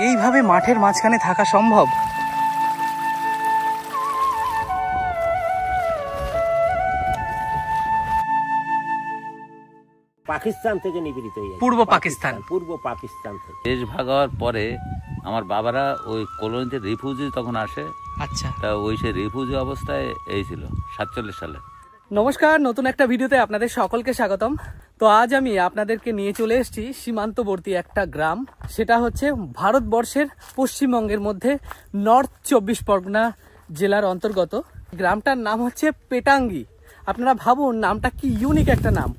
এইভাবে মাঠের মাঝখানে থাকা সম্ভব? পাকিস্তান থেকে নিপীড়িত হয়ে পূর্ব পাকিস্তান থেকে দেশ ভাগ হওয়ার পরে আমার বাবারা ওই কলোনিতে রিফিউজি তখন আসে। আচ্ছা, তা ওই সে রিফিউজি অবস্থায় এই ছিল 47 সালে। নমস্কার, নতুন একটা ভিডিওতে আপনাদের সকলকে স্বাগতম। তো আজ আমি আপনাদেরকে নিয়ে চলে এসেছি সীমান্তবর্তী একটা গ্রাম। সেটা হচ্ছে ভারতবর্ষের পশ্চিমবঙ্গের মধ্যে নর্থ 24 পরগনা জেলার অন্তর্গত। গ্রামটার নাম হচ্ছে পেটাঙ্গি। আপনারা ভাবুন নামটা কি ইউনিক একটা নাম।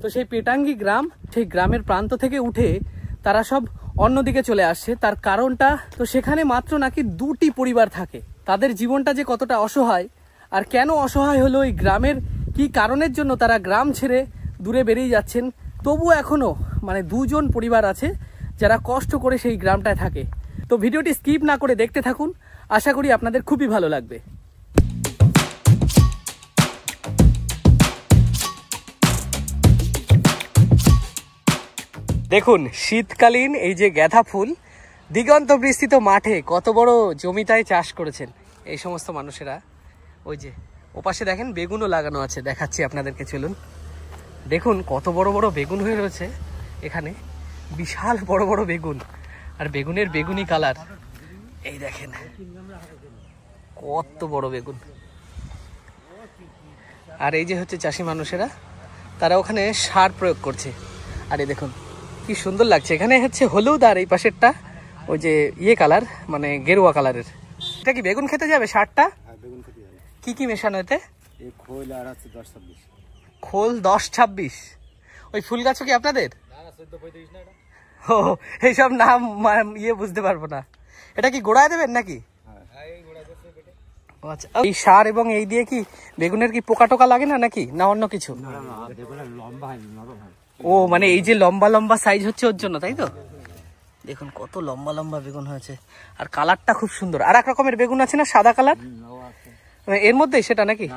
তো সেই পেটাঙ্গি গ্রাম, সেই গ্রামের প্রান্ত থেকে উঠে তারা সব অন্যদিকে চলে আসছে। তার কারণটা তো সেখানে মাত্র নাকি 2টি পরিবার থাকে। তাদের জীবনটা যে কতটা অসহায়, আর কেন অসহায় হলো এই গ্রামের কি কারণের জন্য তারা গ্রাম ছেড়ে দূরে বেরিয়ে যাচ্ছেন, তবুও এখনও 2জন পরিবার আছে যারা কষ্ট করে সেই গ্রামটায় থাকে। তো ভিডিওটি স্কিপ না করে দেখতে থাকুন, আশা করি আপনাদের খুবই ভালো লাগবে। দেখুন শীতকালীন এই যে গাঁদা ফুল দিগন্ত বিস্তৃত মাঠে কত বড় জমিটায় চাষ করেছেন এই সমস্ত মানুষেরা। ওই যে ওপাশে দেখেন বেগুনও লাগানো আছে, দেখাচ্ছি আপনাদেরকে, চলুন দেখুন কত বড় বড় বেগুন হয়ে রয়েছে এখানে, বিশাল বড় বড় বেগুন, আর বেগুনের বেগুনি কালার। এই দেখেন কত বড় বেগুন। আর এই যে হচ্ছে চাষি মানুষেরা, তারা ওখানে সার প্রয়োগ করছে। আর এই দেখুন কি সুন্দর লাগছে, এখানে হচ্ছে হলুদ আর এই পাশেরটা ওই যে ইয়ে কালার, মানে গেরুয়া কালারের। এটা কি বেগুন খেতে যাবে সারটা? কি কি মেশানো এতে? খোল 10-26। ওই ফুল গাছও কি আপনাদের? ও এইসব নাম ইয়ে বুঝতে পারবো না। এটা কি গোড়ায় দেবেন নাকি? আচ্ছা, এই সার এবং এই দিয়ে কি বেগুনের কি পোকা টোকা লাগে না নাকি, না অন্য কিছু? ও মানে এই যে লম্বা লম্বা সাইজ হচ্ছে ওর জন্য, তাই তো? দেখুন কত লম্বা লম্বা বেগুন হয়েছে, আর কালারটা খুব সুন্দর। আর এক রকমের বেগুন আছে না সাদা কালার, এর মধ্যে সেটা নাকি?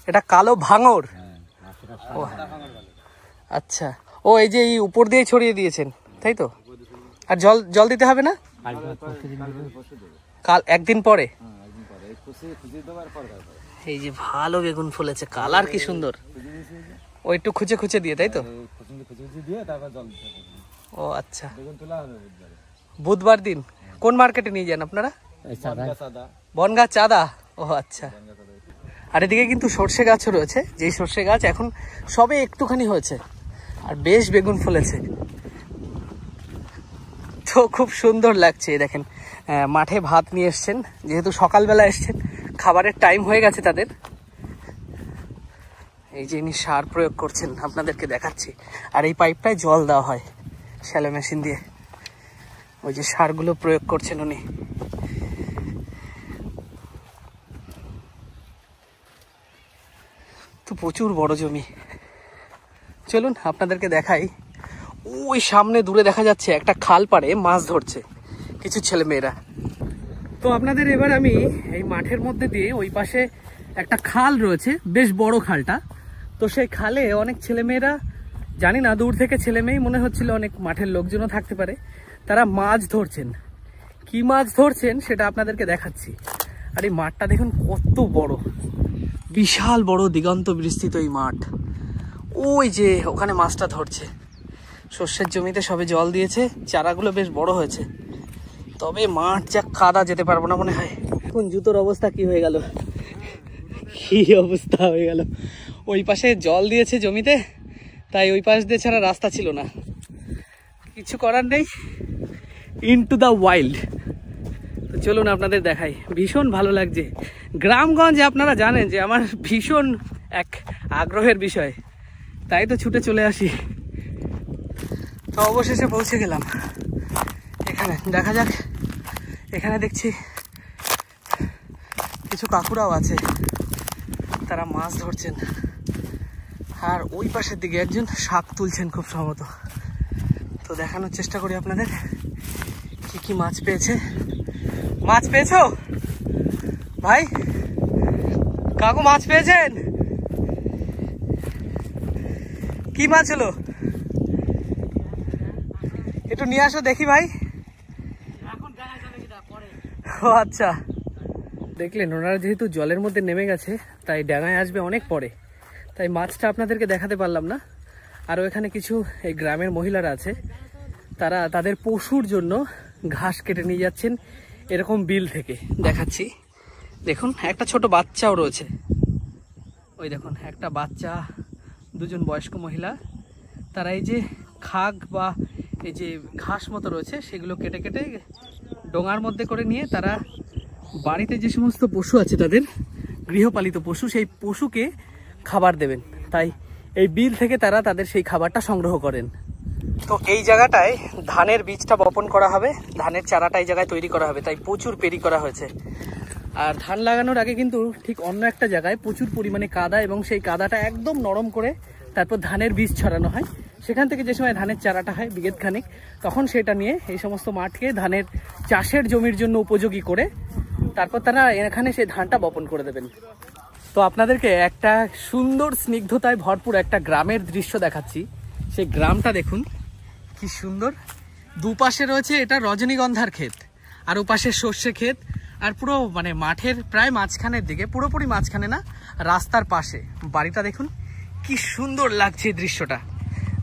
এটা কালো ভাঙর। ও আচ্ছা, ও এই যে এই উপর দিয়ে ছড়িয়ে দিয়েছেন, তাই তো? আর জল জল দিতে হবে না? কাল একদিন পরে। এই যে ভালো বেগুন ফলেছে, কালার কি সুন্দর। ও একটু খুঁচে খুঁচে দিয়ে, তাই তো? ও আচ্ছা, বুধবার দিন কোন মার্কেটে নিয়ে যান আপনারা? বনগাঁ চাঁদা। ও আচ্ছা। আর এদিকে কিন্তু সর্ষে গাছও রয়েছে, যেই সর্ষে গাছ এখন সবে একটুখানি হয়েছে, আর বেশ বেগুন ফলেছে। তো খুব সুন্দর লাগছে। দেখেন মাঠে ভাত নিয়ে এসছেন, যেহেতু সকালবেলা এসছেন, খাবারের টাইম হয়ে গেছে তাদের। এই যে ইনি সার প্রয়োগ করছেন, আপনাদেরকে দেখাচ্ছি। আর এই পাইপটায় জল দেওয়া হয় শ্যালো মেশিন দিয়ে, ওই যে সারগুলো প্রয়োগ করছেন উনি। তো প্রচুর বড় জমি। চলুন আপনাদেরকে দেখাই। ওই সামনে দূরে দেখা যাচ্ছে একটা খাল পাড়ে মাছ ধরছে কিছু ছেলে মেয়েরা। তো আপনাদের এবার আমি এই মাঠের মধ্যে দিয়ে, ওই পাশে একটা খাল রয়েছে, বেশ বড় খালটা। তো সেই খালে অনেক ছেলেমেয়েরা, জানি না দূর থেকে ছেলে মেয়েই মনে হচ্ছিল, অনেক মাঠের লোকজনও থাকতে পারে, তারা মাছ ধরছেন। কি মাছ ধরছেন সেটা আপনাদেরকে দেখাচ্ছি। আর এই মাঠটা দেখুন কত বড়, বিশাল বড় দিগন্ত বিস্তৃত এই মাঠ। ওই যে ওখানে মাছটা ধরছে। সর্ষের জমিতে সবে জল দিয়েছে, চারাগুলো বেশ বড় হয়েছে, তবে মাঠ যা কাদা, যেতে পারবো না মনে হয়। এখন জুতোর অবস্থা কি হয়ে গেল, কি অবস্থা হয়ে গেল। ওই পাশে জল দিয়েছে জমিতে, তাই ওই পাশ দিয়ে ছাড়া রাস্তা ছিল না। কিছু করার নেই, ইনটু দ্য ওয়াইল্ড। তো চলুন আপনাদের দেখাই। ভীষণ ভালো লাগছে গ্রামগঞ্জে, আপনারা জানেন যে আমার ভীষণ এক আগ্রহের বিষয়, তাই তো ছুটে চলে আসি। তো অবশেষে পৌঁছে গেলাম এখানে। দেখা যাক, এখানে দেখছি কিছু কাকুরাও আছে, তারা মাছ ধরছেন। আর ওই পাশের দিকে একজন শাক তুলছেন খুব সম্ভবত। তো দেখানোর চেষ্টা করি আপনাদের কি কি মাছ পেয়েছে। মাছ পেয়েছো ভাই? কাকু মাছ পেয়েছেন? কি মাছ হলো? একটু নিয়ে আসো দেখি ভাই। ও আচ্ছা, দেখলেন ওনারা যেহেতু জলের মধ্যে নেমে গেছে তাই ডাঙায় আসবে অনেক পরে, তাই মাছটা আপনাদেরকে দেখাতে পারলাম না। আরও এখানে কিছু এই গ্রামের মহিলারা আছে, তারা তাদের পশুর জন্য ঘাস কেটে নিয়ে যাচ্ছেন এরকম বিল থেকে। দেখাচ্ছি, দেখুন একটা ছোট বাচ্চাও রয়েছে, ওই দেখুন একটা বাচ্চা, দুজন বয়স্ক মহিলা, তারা এই যে খাগ বা এই যে ঘাস মতো রয়েছে সেগুলো কেটে কেটে ডোঙার মধ্যে করে নিয়ে তারা বাড়িতে যে সমস্ত পশু আছে তাদের গৃহপালিত পশু, সেই পশুকে খাবার দেবেন, তাই এই বিল থেকে তারা তাদের সেই খাবারটা সংগ্রহ করেন। তো এই জায়গাটায় ধানের বীজটা বপন করা হবে, ধানের চারাটা এই জায়গায় তৈরি করা হবে, তাই প্রচুর পেরি করা হয়েছে। আর ধান লাগানোর আগে কিন্তু ঠিক অন্য একটা জায়গায় প্রচুর পরিমাণে কাদা, এবং সেই কাদাটা একদম নরম করে তারপর ধানের বীজ ছড়ানো হয়। সেখান থেকে যে সময় ধানের চারাটা হয় বিঘেত খানিক, তখন সেটা নিয়ে এই সমস্ত মাঠকে ধানের চাষের জমির জন্য উপযোগী করে তারপর তারা এখানে সেই ধানটা বপন করে দেবেন। তো আপনাদেরকে একটা সুন্দর স্নিগ্ধতায় ভরপুর একটা গ্রামের দৃশ্য দেখাচ্ছি। সেই গ্রামটা দেখুন কি সুন্দর, দুপাশে রয়েছে এটা রজনীগন্ধার ক্ষেত, আর ওপাশে সর্ষে ক্ষেত, আর পুরো মানে মাঠের প্রায় মাঝখানের দিকে, পুরোপুরি মাঝখানে না, রাস্তার পাশে বাড়িটা দেখুন কি সুন্দর লাগছে এই দৃশ্যটা।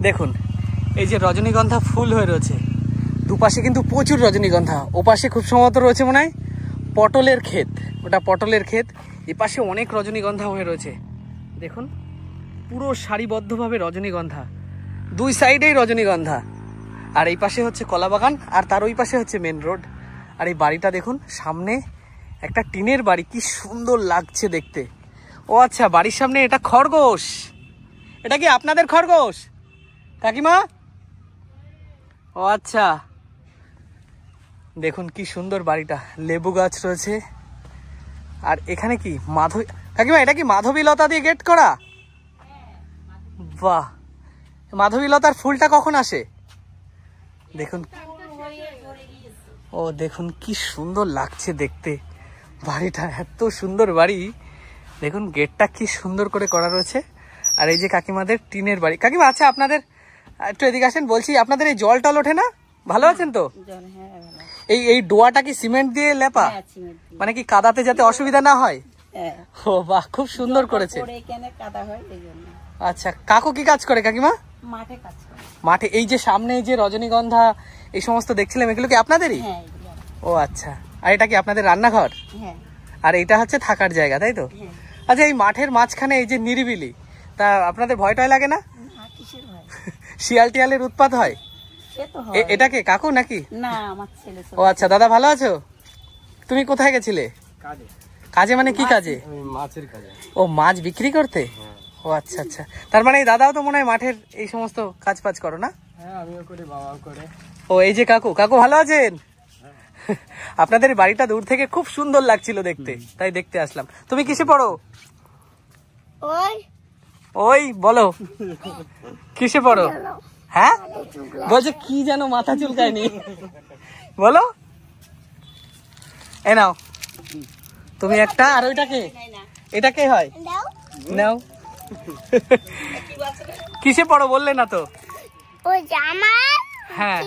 দেখুন এই যে রজনীগন্ধা ফুল হয়ে রয়েছে, দুপাশে কিন্তু প্রচুর রজনীগন্ধা, ওপাশে খুব সম্ভবত রয়েছে মনে হয় পটলের ক্ষেত, ওটা পটলের ক্ষেত, এপাশে অনেক রজনীগন্ধা হয়ে রয়েছে। দেখুন পুরো সারিবদ্ধভাবে রজনীগন্ধা, দুই সাইডেই রজনীগন্ধা, আর এই পাশে হচ্ছে কলা বাগান, আর তার ওই পাশে হচ্ছে মেন রোড। আর এই বাড়িটা দেখুন সামনে একটা টিনের বাড়ি, কি সুন্দর লাগছে দেখতে। ও আচ্ছা, বাড়ির সামনে এটা খরগোশ, এটা কি আপনাদের খরগোশ কাকিমা? ও আচ্ছা, দেখুন কি সুন্দর বাড়িটা, লেবু গাছ রয়েছে। আর এখানে কি মাধবী, কাকিমা এটা কি মাধবী লতা দিয়ে গেট করা? বাহ, মাধবী লতার ফুলটা কখন আসে? দেখুন, ও দেখুন কি সুন্দর লাগছে দেখতে বাড়িটা, এত সুন্দর বাড়ি। দেখুন গেটটা কি সুন্দর করে করা রয়েছে। আর এই যে কাকিমাদের টিনের বাড়ি। কাকিমা আচ্ছা, আপনাদের একটু এদিকে আসেন, বলছি আপনাদের এই জল টল ওঠে না? ভালো আছেন তো? এই ডোয়াটা কি সিমেন্ট দিয়ে লেপা? মানে কি কাদাতে যাতে অসুবিধা না হয়? ও বাহ, খুব সুন্দর করেছে। আচ্ছা, কাকু কি কাজ করে কাকিমা? মাঠে। এই যে সামনে এই যে রজনীগন্ধা এই সমস্ত দেখছিলাম, এগুলো কি আপনাদেরই? ও আচ্ছা, আর এটা কি আপনাদের রান্নাঘর? আর এটা হচ্ছে থাকার জায়গা, তাই তো? আচ্ছা, এই মাঠের মাঝখানে এই যে নিরিবিলি, তা আপনাদের ভয় টয় লাগে না? শিয়াল টিয়ালের উৎপাত হয়? এটা কে কাকু নাকি? না, আমার ছেলে। ও আচ্ছা, দাদা ভালো আছো? তুমি কোথায় গেছিলে? কাজে। মানে কি কাজে? মাছের কাজে। ও মাছ বিক্রি করতে? ও আচ্ছা আচ্ছা, তার মানে দাদাও তো মনে হয় মাঠের এই সমস্ত কাজ ফাজ করো না? হ্যাঁ, আমিও করি, বাবাও করে। ও এই যে কাকু, কাকু ভালো আছেন? আপনাদের বাড়িটা দূর থেকে খুব সুন্দর লাগছিল দেখতে, তাই দেখতে আসলাম। তুমি কিসে পড়ো? ওই বলো কিসে পড়ো? হ্যাঁ বলছে কি যেন মাথা চুলকায়নি, বলো। এ নাও তুমি একটা, আর ওইটা কে? এটা কে হয়? নাও। কিসে পড়ো বললে না তো? হ্যাঁ,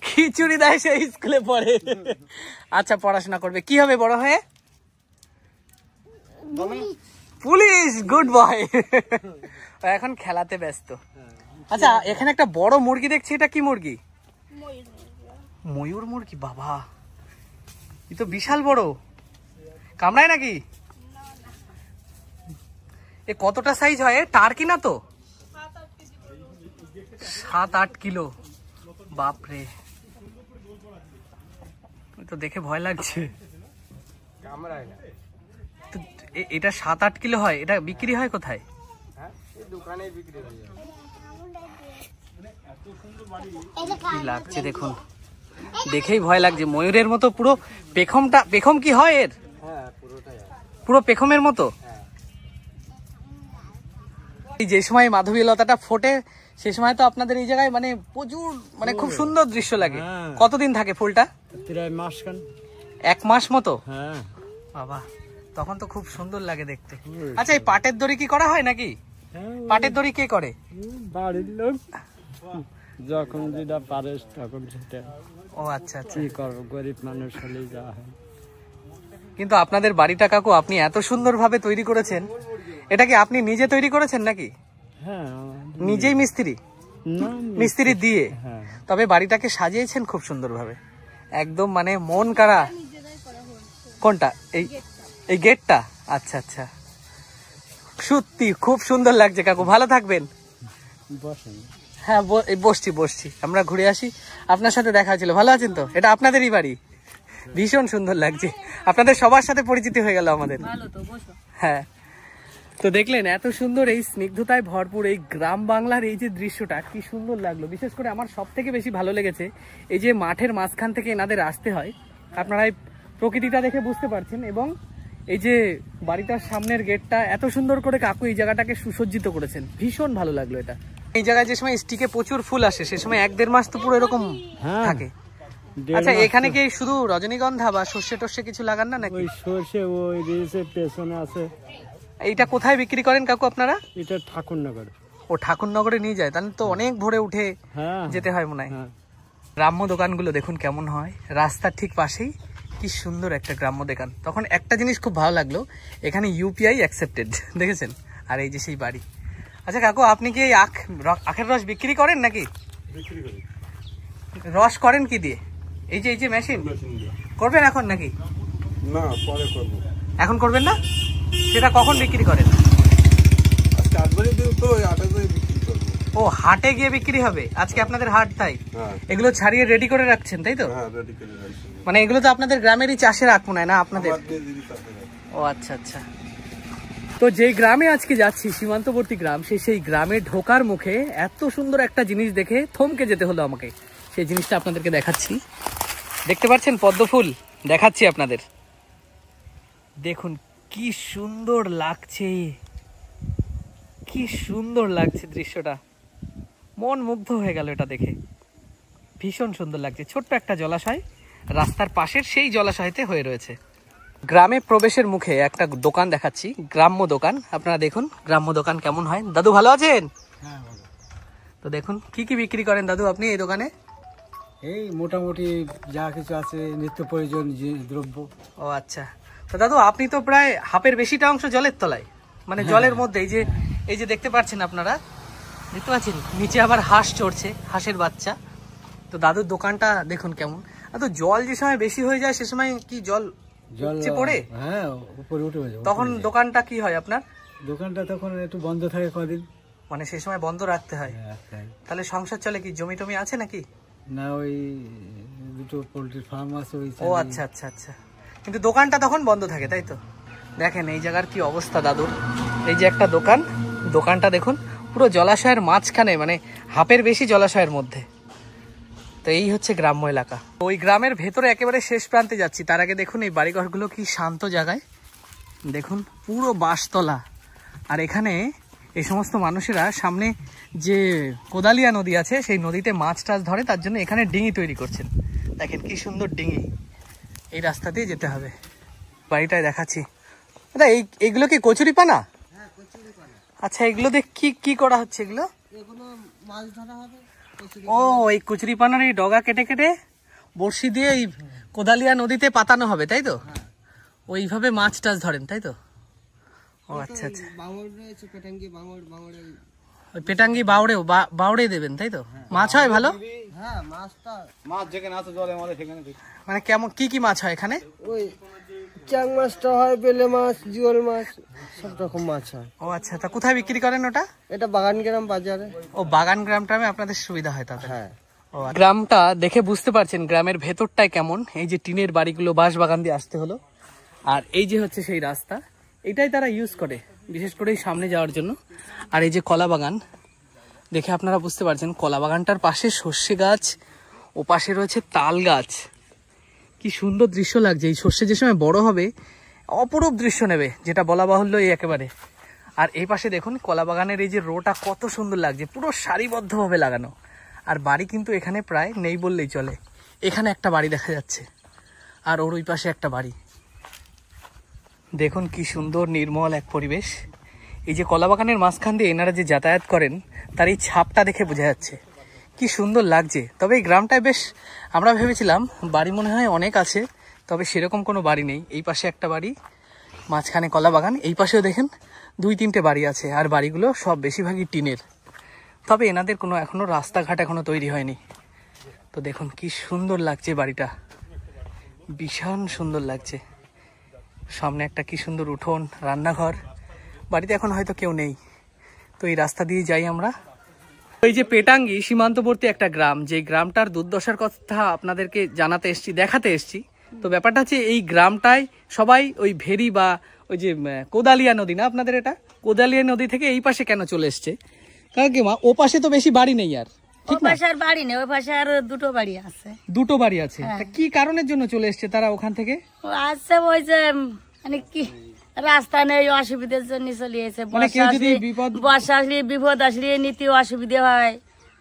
খিচুড়ি দেয়, সেই স্কুলে পড়ে। আচ্ছা, পড়াশোনা করবে, কি হবে বড় হয়ে? পুলিশ। Good boy. এখন খেলাতে ব্যস্ত। আচ্ছা, এখানে একটা বড় মুরগি দেখছি, এটা কি মুরগি? ময়ূর মুরগি। বাবা, এ তো বিশাল বড়, কামড়ায় নাকি? এ কতটা সাইজ হয়? টার্কি না তো? 7-8 কিলো। বাপরে, তো দেখে ভয় লাগছে। এটা 7-8 কিলো হয়, এটা বিক্রি হয় কোথায়? কি লাগছে দেখুন, দেখেই ভয় লাগছে। ময়ূরের মতো পুরো পেখমটা। পেখম কি হয় এর? পুরো পেখমের মতো। যে সময় মাধবী লতাটা ফোটে সেই সময় তো আপনাদের এই জায়গায় মানে প্রচুর, মানে খুব সুন্দর দৃশ্য লাগে। কতদিন থাকে ফুলটা? 1 মাস মতো। বাবা, তখন তো খুব সুন্দর লাগে দেখতে। আচ্ছা, এই পাটের দড়ি কি করা হয় নাকি? পাটের দড়ি কে করে? বাড়ির লোক। যখন যেটা পারে তখন সেটা। ও আচ্ছা আচ্ছা। কি করবো, গরিব মানুষ হলেই যা হয়। কিন্তু আপনাদের বাড়িটা কাকু আপনি এত সুন্দরভাবে তৈরি করেছেন, এটা কি আপনি নিজে তৈরি করেছেন নাকি? হ্যাঁ, নিজেই মিস্ত্রি? না, মিস্ত্রি দিয়ে? হ্যাঁ। তবে বাড়িটাকে সাজিয়েছেন খুব সুন্দরভাবে, একদম মানে মন কাড়া। কোনটা? এই গেটটা? আচ্ছা আচ্ছা, সত্যি খুব সুন্দর লাগছে কাকু, ভালো থাকবেন। বসেন। হ্যাঁ বসছি, আমরা ঘুরে আসি। আপনার সাথে দেখা ছিল, ভালো আছেন তো? এটা আপনাদেরই বাড়ি, ভীষণ সুন্দর লাগছে। আপনাদের সবার সাথে পরিচিতি হয়ে গেল আমাদের। হ্যাঁ, তো দেখলেন এত সুন্দর এই স্নিগ্ধতায় ভরপুর এই গ্রাম বাংলার এই যে দৃশ্যটা কি সুন্দর লাগলো। বিশেষ করে আমার সব থেকে বেশি ভালো লেগেছে এই যে মাঠের মাঝখান থেকে এনাদের আসতে হয়, আপনারা এই প্রকৃতিটা দেখে বুঝতে পারছেন। এবং এই যে বাড়িটার সামনের গেটটা এত সুন্দর করে কাকু এই জায়গাটাকে সুসজ্জিত করেছেন, ভীষণ ভালো লাগলো এটা। এই জায়গায় যে সময় স্টিকে প্রচুর ফুল আসে সে সময় 1-1.5 মাস তো পুরো এরকম থাকে। আচ্ছা, এখানে কি শুধু রজনীগন্ধা বা সর্ষে টর্ষে কিছু লাগান না নাকি? ওই সর্ষে ওই রিসের পেছনে আছে। এইটা কোথায় বিক্রি করেন কাকু আপনারা? এটা ঠাকুরনগর। ও ঠাকুরনগরে নিয়ে যায়, তাহলে তো অনেক ভোরে উঠে যেতে হয় মনে হয়। গ্রাম্য দোকানগুলো দেখুন কেমন হয়, রাস্তার ঠিক পাশেই কি সুন্দর একটা গ্রাম্য দোকান। তখন একটা জিনিস খুব ভালো লাগলো, এখানে ইউপিআই অ্যাকসেপ্টেড, দেখেছেন? আর এই যে সেই বাড়ি। আচ্ছা কাকু, আপনি কি এই আখের রস বিক্রি করেন নাকি? রস করেন কি দিয়ে? এই যে মেশিন করবেন এখন নাকি? না, পরে করবো। এখন করবেন না? সেটা কখন বিক্রি করেন? ও, হাটে গিয়ে বিক্রি হবে। আজকে আপনাদের হাট, তাই এগুলো ছাড়িয়ে রেডি করে রাখছেন, তাই তো? মানে এগুলো তো আপনাদের গ্রামেরই চাষের আখ মনে হয় না আপনাদের? ও আচ্ছা আচ্ছা। তো যেই গ্রামে আজকে যাচ্ছি, সীমান্তবর্তী গ্রাম, সেই গ্রামে ঢোকার মুখে এত সুন্দর একটা জিনিস দেখে থমকে যেতে হলো আমাকে। সেই জিনিসটা আপনাদেরকে দেখাচ্ছি। দেখতে পাচ্ছেন পদ্ম ফুল? দেখাচ্ছি আপনাদের, দেখুন কি সুন্দর লাগছে, কি সুন্দর লাগছে দৃশ্যটা, মন মুগ্ধ হয়ে গেল এটা দেখে, ভীষণ সুন্দর লাগছে। ছোট্ট একটা জলাশয় রাস্তার পাশের সেই জলাশয়তে হয়ে রয়েছে। গ্রামে প্রবেশের মুখে একটা দোকান দেখাচ্ছি, গ্রাম্য দোকান। আপনারা দেখুন গ্রাম্য দোকান কেমন হয়। দাদু ভালো আছেন? তো দেখুন কি কি বিক্রি করেন দাদু আপনি এই দোকানে? এই মোটামুটি যা কিছু আছে নিত্য প্রয়োজন দ্রব্য। ও আচ্ছা। তো দাদু আপনি তো প্রায় হাফের বেশিটা অংশ জলের তলায়, মানে জলের মধ্যে। এই যে দেখতে পাচ্ছেন আপনারা, দেখতে পাচ্ছেন নিচে আবার হাঁস চড়ছে, হাঁসের বাচ্চা। তো দাদুর দোকানটা দেখুন কেমন। তো জল যে সময় বেশি হয়ে যায় সে সময় কি জল পড়ে? হ্যাঁ, উপরে উঠে যায়। তখন দোকানটা কি হয় আপনার? দোকানটা তখন একটু বন্ধ থাকে কদিন, মানে সেই সময় বন্ধ রাখতে হয়। তাহলে সংসার চলে কি? জমি টমি আছে নাকি? না, ওই দুটো পোল্ট্রির ফার্ম আছে। ও আচ্ছা আচ্ছা আচ্ছা। কিন্তু দোকানটা তখন বন্ধ থাকে, তাই তো? দেখেন এই জায়গার কি অবস্থা দাদুর। এই যে একটা দোকান, দোকানটা দেখুন পুরো জলাশয়ের মাঝখানে, মানে হাফের বেশি জলাশয়ের মধ্যে। তো এই হচ্ছে গ্রাম্য এলাকা। ওই গ্রামের ভেতরে একেবারে শেষ প্রান্তে যাচ্ছি, তার আগে দেখুন এই বাড়িঘরগুলো কি শান্ত জায়গায়, দেখুন পুরো বাঁশতলা। আর এখানে এই সমস্ত মানুষেরা সামনে যে কোদালিয়া নদী আছে সেই নদীতে মাছ টাছ ধরে, তার জন্য এখানে ডিঙি তৈরি করছেন। দেখেন কি সুন্দর ডিঙি, এই রাস্তা দিয়ে যেতে হবে। বাড়িটায় দেখাচ্ছি। দাদা এইগুলো কি কচুরিপানা? আচ্ছা, এগুলো দিয়ে কি করা হচ্ছে? এগুলো মাছ ধরা হবে। ও, এই কচুরিপানার এই ডগা কেটে কেটে বড়শি দিয়ে এই কোদালিয়া নদীতে পাতানো হবে, তাই তো? ওইভাবে মাছ টাছ ধরেন, তাই তো? ও আচ্ছা আচ্ছা। ওই পেটাঙ্গি বাউড়ে দেবেন, তাই তো? মাছ হয় ভালো? হ্যাঁ, মাছ যেখানে আছে জলে মলে সেখানে। মানে কেমন কি মাছ হয় এখানে? ওই চাং মাছটা হয়, বেলে মাছ, জিওল মাছ, সব রকম মাছ হয়। ও আচ্ছা। তা কোথায় বিক্রি করেন ওটা? এটা বাগানগ্রাম বাজারে। ও, বাগান গ্রামটামে আপনাদের সুবিধা হয় তাতে? হ্যাঁ। ও, গ্রামটা দেখে বুঝতে পারছেন গ্রামের ভেতরটায় কেমন। এই যে টিনের বাড়িগুলো, বাঁশ বাগান দিয়ে আসতে হলো। আর এই যে হচ্ছে সেই রাস্তা, এটাই তারা ইউজ করে বিশেষ করে সামনে যাওয়ার জন্য। আর এই যে কলা বাগান, দেখে আপনারা বুঝতে পারছেন কলা বাগানটার পাশে সর্ষে গাছ, ও পাশে রয়েছে তাল গাছ। কি সুন্দর দৃশ্য লাগছে। এই সর্ষে যে সময় বড় হবে অপরূপ দৃশ্য নেবে, যেটা বলা বাহুল্য এই একেবারে। আর এই পাশে দেখুন কলা বাগানের এই যে রোটা কত সুন্দর লাগছে, পুরো সারিবদ্ধভাবে লাগানো। আর বাড়ি কিন্তু এখানে প্রায় নেই বললেই চলে। এখানে একটা বাড়ি দেখা যাচ্ছে, আর ওর ওই পাশে একটা বাড়ি। দেখুন কি সুন্দর নির্মল এক পরিবেশ। এই যে কলা বাগানের মাঝখান দিয়ে এনারা যে যাতায়াত করেন তার এই ছাপটা দেখে বোঝা যাচ্ছে কি সুন্দর লাগছে। তবে এই গ্রামটায় বেশ, আমরা ভেবেছিলাম বাড়ি মনে হয় অনেক আছে, তবে সেরকম কোনো বাড়ি নেই। এই পাশে একটা বাড়ি, মাঝখানে কলা বাগান, এই পাশেও দেখেন 2-3টে বাড়ি আছে, আর বাড়িগুলো সব বেশিরভাগই টিনের। তবে এনাদের কোনো এখনো রাস্তাঘাট এখনো তৈরি হয়নি। তো দেখুন কি সুন্দর লাগছে বাড়িটা, ভীষণ সুন্দর লাগছে। সামনে একটা কি সুন্দর উঠোন, রান্নাঘর। বাড়িতে এখন হয়তো কেউ নেই। তো এই রাস্তা দিয়ে যাই আমরা। এই যে পেটাঙ্গি সীমান্তবর্তী একটা গ্রাম, যে গ্রামটার দুর্দশার কথা আপনাদেরকে জানাতে এসছি, দেখাতে এসছি। তো ব্যাপারটা হচ্ছে এই গ্রামটায় সবাই ওই ভেরি বা ওই যে কোদালিয়া নদী, না আপনাদের এটা কোদালিয়া নদী থেকে এই পাশে কেন চলে এসছে? কারণ কি মা, ও পাশে তো বেশি বাড়ি নেই আর, ঠিক না? পাশে আর বাড়ি নেই, ওই পাশে আর দুটো বাড়ি আছে। দুটো বাড়ি আছে। তা কি কারণের জন্য চলে এসছে তারা ওখান থেকে? আসছে ওই যে মানে কি রাস্তা নেই, অসুবিধার জন্য চলে এসেছে। মানে কেউ যদি বর্ষা আসলে বিপদ আসলে নিতে অসুবিধা হয়।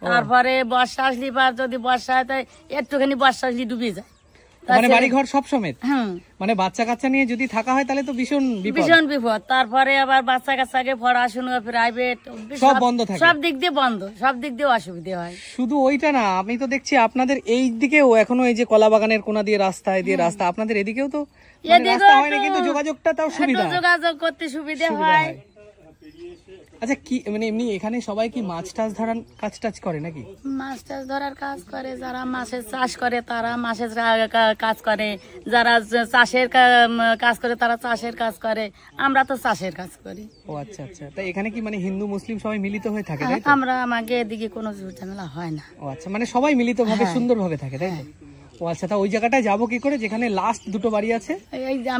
তারপরে বর্ষা আসলে বা যদি বর্ষা হয় তাই একটুখানি বর্ষা আসলে ডুবে যায়। মানে বাড়ি ঘর সব সমেত, মানে বাচ্চা কাচ্চা নিয়ে যদি থাকা হয় তাহলে তো ভীষণ বিপদ। তারপরে আবার বাচ্চা কাচ্চাকে পড়াশোনা, প্রাইভেট সব বন্ধ থাকে, সব দিক দিয়ে বন্ধ, সব দিক দিয়ে অসুবিধা হয়। শুধু ওইটা না, আমি তো দেখছি আপনাদের এই দিকেও এখনো এই যে কলা বাগানের কোনা দিয়ে রাস্তা, আপনাদের এদিকেও তো রাস্তা হয় না, কিন্তু যোগাযোগটা তাও সুবিধা, যোগাযোগ করতে সুবিধা হয়। আচ্ছা কি মানে এমনি এখানে সবাই কি মাছ টাছ ধরার কাজ টাজ করে নাকি? মাছ টাছ ধরার কাজ করে, যারা মাছের চাষ করে তারা মাছের কাজ করে, যারা চাষের কাজ করে তারা চাষের কাজ করে, আমরা তো চাষের কাজ করি। ও আচ্ছা আচ্ছা, তাই এখানে কি মানে হিন্দু মুসলিম সবাই মিলিত হয়ে থাকে? আমরা আমাকে এদিকে কোনো ঝামেলা হয় না। ও আচ্ছা, মানে সবাই মিলিত ভাবে সুন্দরভাবে থাকে, তাই তো? ও আচ্ছা, তা ওই জায়গাটায় যাবো কি করে যেখানে লাস্ট দুটো বাড়ি আছে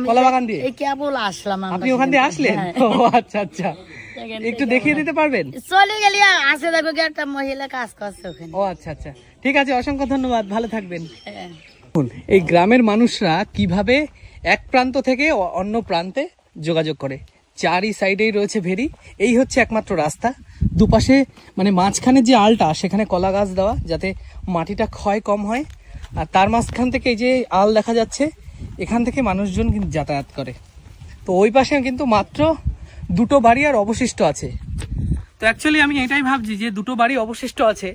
কলা বাগান দিয়ে? এই কেবল আসলাম, আপনি ওখান দিয়ে আসলেন? ও আচ্ছা আচ্ছা, একটু দেখিয়ে দিতে পারবেন? চলে গেলি আসে দেখো একটা মহিলা কাজ করছে ওখানে। ও আচ্ছা আচ্ছা, ঠিক আছে, অসংখ্য ধন্যবাদ, ভালো থাকবেন। এই গ্রামের মানুষরা কিভাবে এক প্রান্ত থেকে অন্য প্রান্তে যোগাযোগ করে, চারি সাইডেই রয়েছে ভেরি, এই হচ্ছে একমাত্র রাস্তা। দুপাশে মানে মাঝখানে যে আলটা, সেখানে কলা গাছ দেওয়া যাতে মাটিটা ক্ষয় কম হয়, আর তার মাঝখান থেকে এই যে আল দেখা যাচ্ছে, এখান থেকে মানুষজন কিন্তু যাতায়াত করে। তো ওই পাশে কিন্তু মাত্র দুটো বাড়ি আর অবশিষ্ট আছে। তো অ্যাকচুয়ালি আমি এটাই ভাবছি যে দুটো বাড়ি অবশিষ্ট আছে,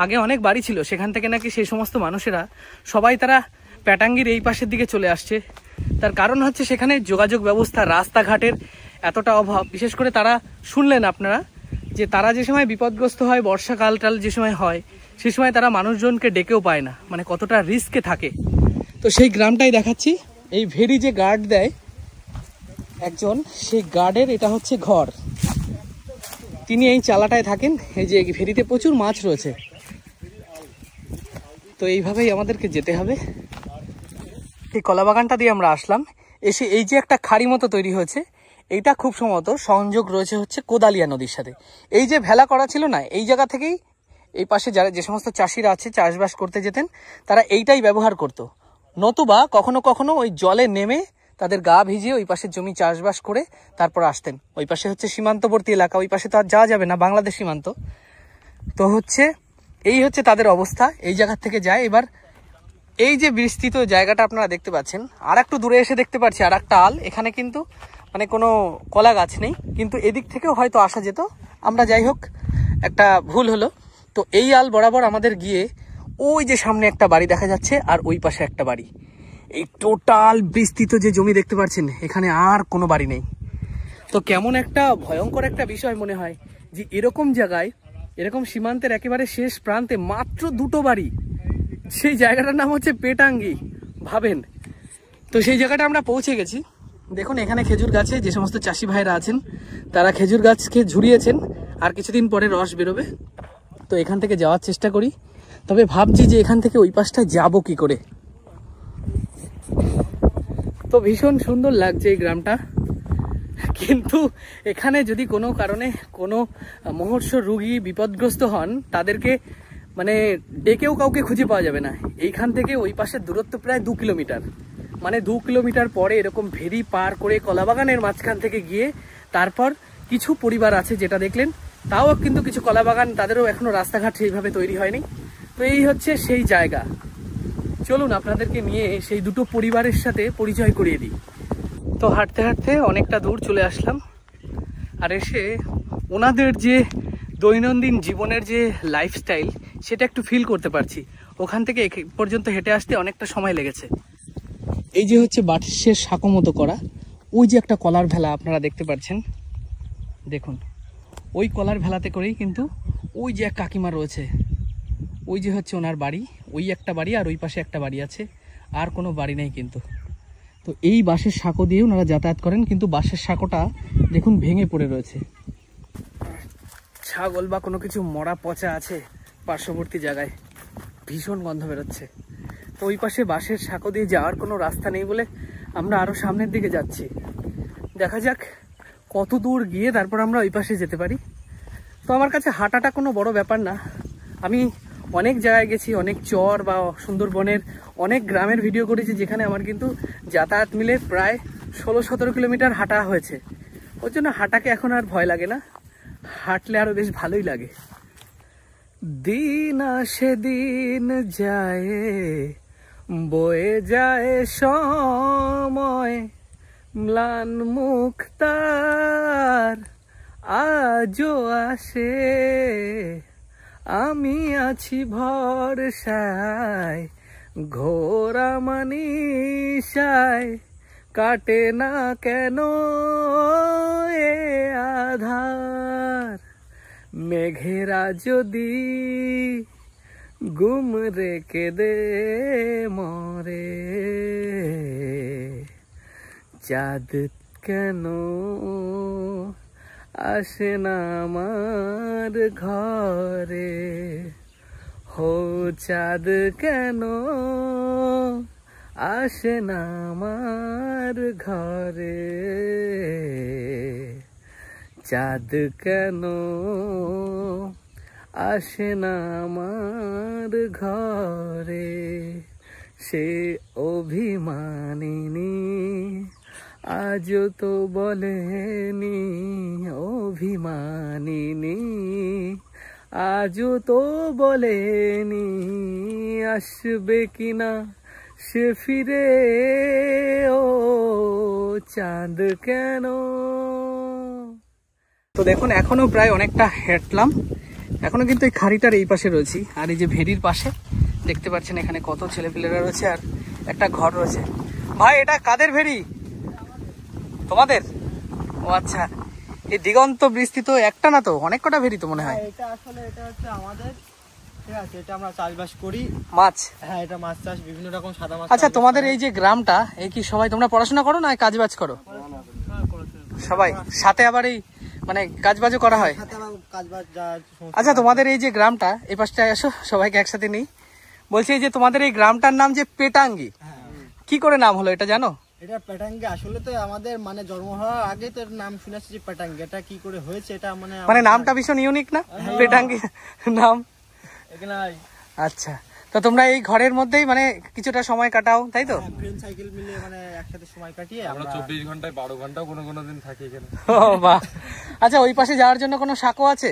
আগে অনেক বাড়ি ছিল, সেখান থেকে নাকি সেই সমস্ত মানুষেরা সবাই তারা পেটাঙ্গির এই পাশের দিকে চলে আসছে। তার কারণ হচ্ছে সেখানে যোগাযোগ ব্যবস্থা, রাস্তাঘাটের এতটা অভাব। বিশেষ করে তারা শুনলেন আপনারা যে তারা যে সময় বিপদগ্রস্ত হয়, বর্ষাকাল টাল যে সময় হয়, সে সময় তারা মানুষজনকে ডেকেও পায় না, মানে কতটা রিস্কে থাকে। তো সেই গ্রামটাই দেখাচ্ছি। এই ভেরি যে গার্ড দেয় একজন, সেই গার্ডের এটা হচ্ছে ঘর, তিনি এই চালাটায় থাকেন। এই যে ভেরিতে প্রচুর মাছ রয়েছে। তো এইভাবেই আমাদেরকে যেতে হবে। এই কলা বাগানটা দিয়ে আমরা আসলাম, এসে এই যে একটা খাড়ি মতো তৈরি হয়েছে, এইটা খুব সম্ভবত সংযোগ রয়েছে হচ্ছে কোদালিয়া নদীর সাথে। এই যে ভেলা করা ছিল না, এই জায়গা থেকেই এই পাশে যারা যে সমস্ত চাষিরা আছে চাষবাস করতে যেতেন, তারা এইটাই ব্যবহার করত। নতুবা কখনো কখনো ওই জলে নেমে তাদের গা ভিজিয়ে ওই পাশের জমি চাষবাস করে তারপর আসতেন। ওই পাশে হচ্ছে সীমান্তবর্তী এলাকা, ওই পাশে তো আর যাওয়া যাবে না, বাংলাদেশ সীমান্ত। তো হচ্ছে এই হচ্ছে তাদের অবস্থা, এই জায়গা থেকে যায়। এবার এই যে বিস্তৃত জায়গাটা আপনারা দেখতে পাচ্ছেন, আর একটু দূরে এসে দেখতে পাচ্ছি আর একটা আল, এখানে কিন্তু মানে কোনো কলা গাছ নেই, কিন্তু এদিক থেকেও হয়তো আসা যেত। আমরা যাই হোক, একটা ভুল হলো। তো এই আল বরাবর আমাদের গিয়ে ওই যে সামনে একটা বাড়ি দেখা যাচ্ছে, আর ওই পাশে একটা বাড়ি, এই টোটাল বিস্তৃত যে জমি দেখতে পাচ্ছেন, এখানে আর কোনো বাড়ি নেই। তো কেমন একটা ভয়ঙ্কর একটা বিষয় মনে হয় যে এরকম জায়গায়, এরকম সীমান্তের একেবারে শেষ প্রান্তে মাত্র দুটো বাড়ি। সেই জায়গাটার নাম হচ্ছে পেটাঙ্গি, ভাবেন। তো সেই জায়গাটা আমরা পৌঁছে গেছি। দেখুন এখানে খেজুর গাছে যে সমস্ত চাষি ভাইরা আছেন, তারা খেজুর গাছকে ঝুরিয়েছেন, আর কিছুদিন পরে রস বেরোবে। তো এখান থেকে যাওয়ার চেষ্টা করি, তবে ভাবছি যে এখান থেকে ওই পাশটা যাবো কি করে। তো ভীষণ সুন্দর লাগছে এই গ্রামটা, কিন্তু এখানে যদি কোনো কারণে কোনো মুমূর্ষ রোগী বিপদগ্রস্ত হন, তাদেরকে মানে ডেকেও কাউকে খুঁজে পাওয়া যাবে না। এইখান থেকে ওই পাশের দূরত্ব প্রায় 2 কিলোমিটার, মানে 2 কিলোমিটার পরে এরকম ভেরি পার করে কলাবাগানের মাঝখান থেকে গিয়ে তারপর কিছু পরিবার আছে যেটা দেখলেন, তাও কিন্তু কিছু কলাবাগান, তাদেরও এখনো রাস্তাঘাট সেইভাবে তৈরি হয়নি। তো এই হচ্ছে সেই জায়গা। চলুন আপনাদেরকে নিয়ে সেই দুটো পরিবারের সাথে পরিচয় করিয়ে দিই। তো হাঁটতে হাঁটতে অনেকটা দূর চলে আসলাম, আর এসে ওনাদের যে দৈনন্দিন জীবনের যে লাইফস্টাইল, সেটা একটু ফিল করতে পারছি। ওখান থেকে পর্যন্ত হেঁটে আসতে অনেকটা সময় লেগেছে। এই যে হচ্ছে বাঁশের সাঁকো মতো করা, ওই যে একটা কলার ভেলা আপনারা দেখতে পাচ্ছেন, দেখুন ওই কলার ভেলাতে করেই কিন্তু ওই যে এক কাকিমা রয়েছে, ওই যে হচ্ছে ওনার বাড়ি, ওই একটা বাড়ি আর ওই পাশে একটা বাড়ি আছে, আর কোনো বাড়ি নেই কিন্তু। তো এই বাঁশের সাঁকো দিয়ে ওনারা যাতায়াত করেন, কিন্তু বাঁশের সাঁকোটা দেখুন ভেঙে পড়ে রয়েছে। ছাগল বা কোনো কিছু মরা পচা আছে পার্শ্ববর্তী জায়গায়, ভীষণ গন্ধ বেরোচ্ছে। তো ওই পাশে বাঁশের সাঁকো দিয়ে যাওয়ার কোনো রাস্তা নেই বলে আমরা আরও সামনের দিকে যাচ্ছি। দেখা যাক কত দূর গিয়ে তারপর আমরা ওই পাশে যেতে পারি। তো আমার কাছে হাঁটাটা কোনো বড় ব্যাপার না। আমি অনেক জায়গায় গেছি, অনেক চর বা সুন্দরবনের অনেক গ্রামের ভিডিও করেছি, যেখানে আমার কিন্তু যাতায়াত মিলে প্রায় 16-17 কিলোমিটার হাঁটা হয়েছে। ওর জন্য হাঁটাকে এখন আর ভয় লাগে না, হাঁটলে আরও বেশ ভালোই লাগে। দিন আসে দিন যায়, বয়ে যায় সময়, ম্লান মুখ তার আজও আসে, আমি আছি ভরসায়, ঘোরা মানিসায়, কাটে না কেন এ আধার, মেঘেরা যদি গুম রেখে দে মরে, চাঁদ কেন আসে না আমার ঘরে, হো চাঁদ কেন আসে না আমার ঘরে, চাঁদ কেন আসে না আমার ঘরে, সে অভিমানিনী আজও তো বলেনি, অভিমানিনী আজও তো বলেনি, আসবে কিনা সে ফিরে, ও চাঁদ কেন। তো দেখুন এখনো প্রায় অনেকটা হেঁটলাম, এখনো কিন্তু এই খাড়িটার এই পাশে রয়েছি, আর এই যে ভেড়ির পাশে দেখতে পাচ্ছেন এখানে কত ছেলেপিলেরা রয়েছে আর একটা ঘর রয়েছে। ভাই এটা কাদের ভেড়ি? তোমাদের? ও আচ্ছা, এই দিগন্ত বিস্তৃত একটা না তো অনেক কটা ভেড়ি তো মনে হয়। এটা আসলে এটা হচ্ছে আমাদের, ঠিক আছে, এটা আমরা চাষবাস করি মাছ। হ্যাঁ, এটা মাছ চাষ, বিভিন্ন রকম সাদা মাছ। আচ্ছা তোমাদের এই যে গ্রামটা, এই কি সবাই তোমরা পড়াশোনা করো না কাজ বাজ করো? সবাই সাথে আবার এই মানে কাজ বাজও করা হয়? কাজবাজ যা। আচ্ছা তোমাদের এই যে গ্রামটা, এই পাশটায় আসো সবাইকে একসাথে নেই। বলছি এই যে তোমাদের এই গ্রামটার নাম যে পেটাঙ্গি, কি করে নাম হলো এটা জানো? এটা পেটাঙ্গি আসলে তো আমাদের মানে জন্ম হওয়ার আগে তো নাম শুনেছি যে পেটাঙ্গি, এটা কি করে হয়েছে এটা মানে নামটা ভীষণ ইউনিক না, পেটাঙ্গি নাম। এখানে আচ্ছা, তো তোমরা এই ঘরের মধ্যেই মানে কিছুটা সময় কাটাও, তাই তো? ফ্রেন্ড সাইকেল মিলে মানে একসাথে সময় কাটিয়ে আমরা 24 ঘন্টায় 12 ঘন্টাও কোনো দিন থাকি এখানে। ও বাহ। আচ্ছা ওই পাশে যাওয়ার জন্য কোনো সাঁকো আছে?